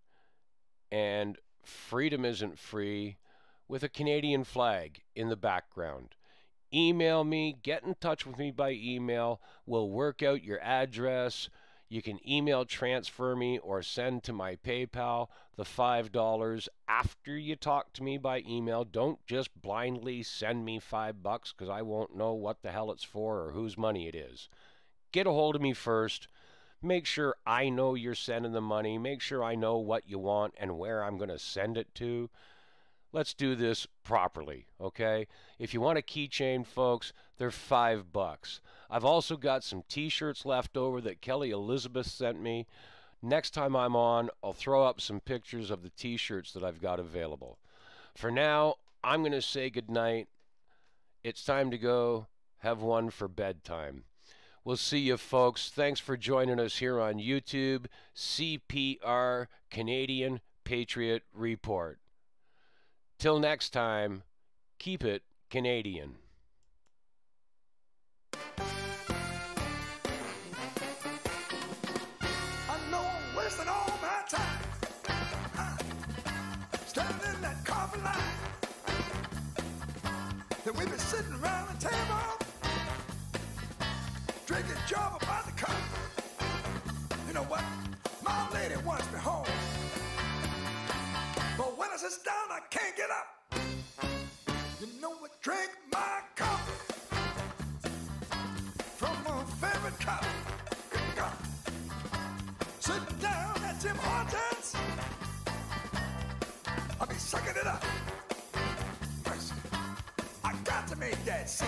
and freedom isn't free, with a Canadian flag in the background. Email me, get in touch with me by email. We'll work out your address. You can email transfer me or send to my PayPal the $5 after you talk to me by email. Don't just blindly send me $5 because I won't know what the hell it's for or whose money it is. Get a hold of me first. Make sure I know you're sending the money. Make sure I know what you want and where I'm going to send it to. Let's do this properly, okay? If you want a keychain, folks, they're $5. I've also got some T-shirts left over that Kelly Elizabeth sent me. Next time I'm on, I'll throw up some pictures of the T-shirts that I've got available. For now, I'm going to say goodnight. It's time to go have one for bedtime. We'll see you, folks. Thanks for joining us here on YouTube, CPR Canadian Patriot Report. Till next time, keep it Canadian. I know I'm wasting all my time standing in that coffee line. Then we be sitting around the table drinking Java by the cup. You know what? My lady wants me home, but when I sit down, I can't get up. You know what? Drink my coffee from my favorite cup. Good God. Sitting down at Tim Hortons, I'll be sucking it up. Mercy. I got to make that scene.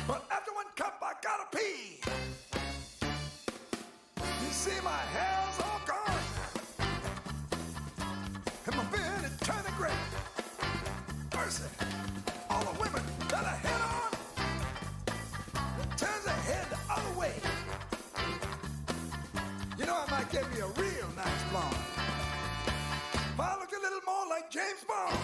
But after one cup, I gotta pee. You see, my hair's all gone, and my beard is turning gray. Mercy. All the women that I hit on, it turns their head the other way. You know, I might get me a real nice blonde if I look a little more like James Bond.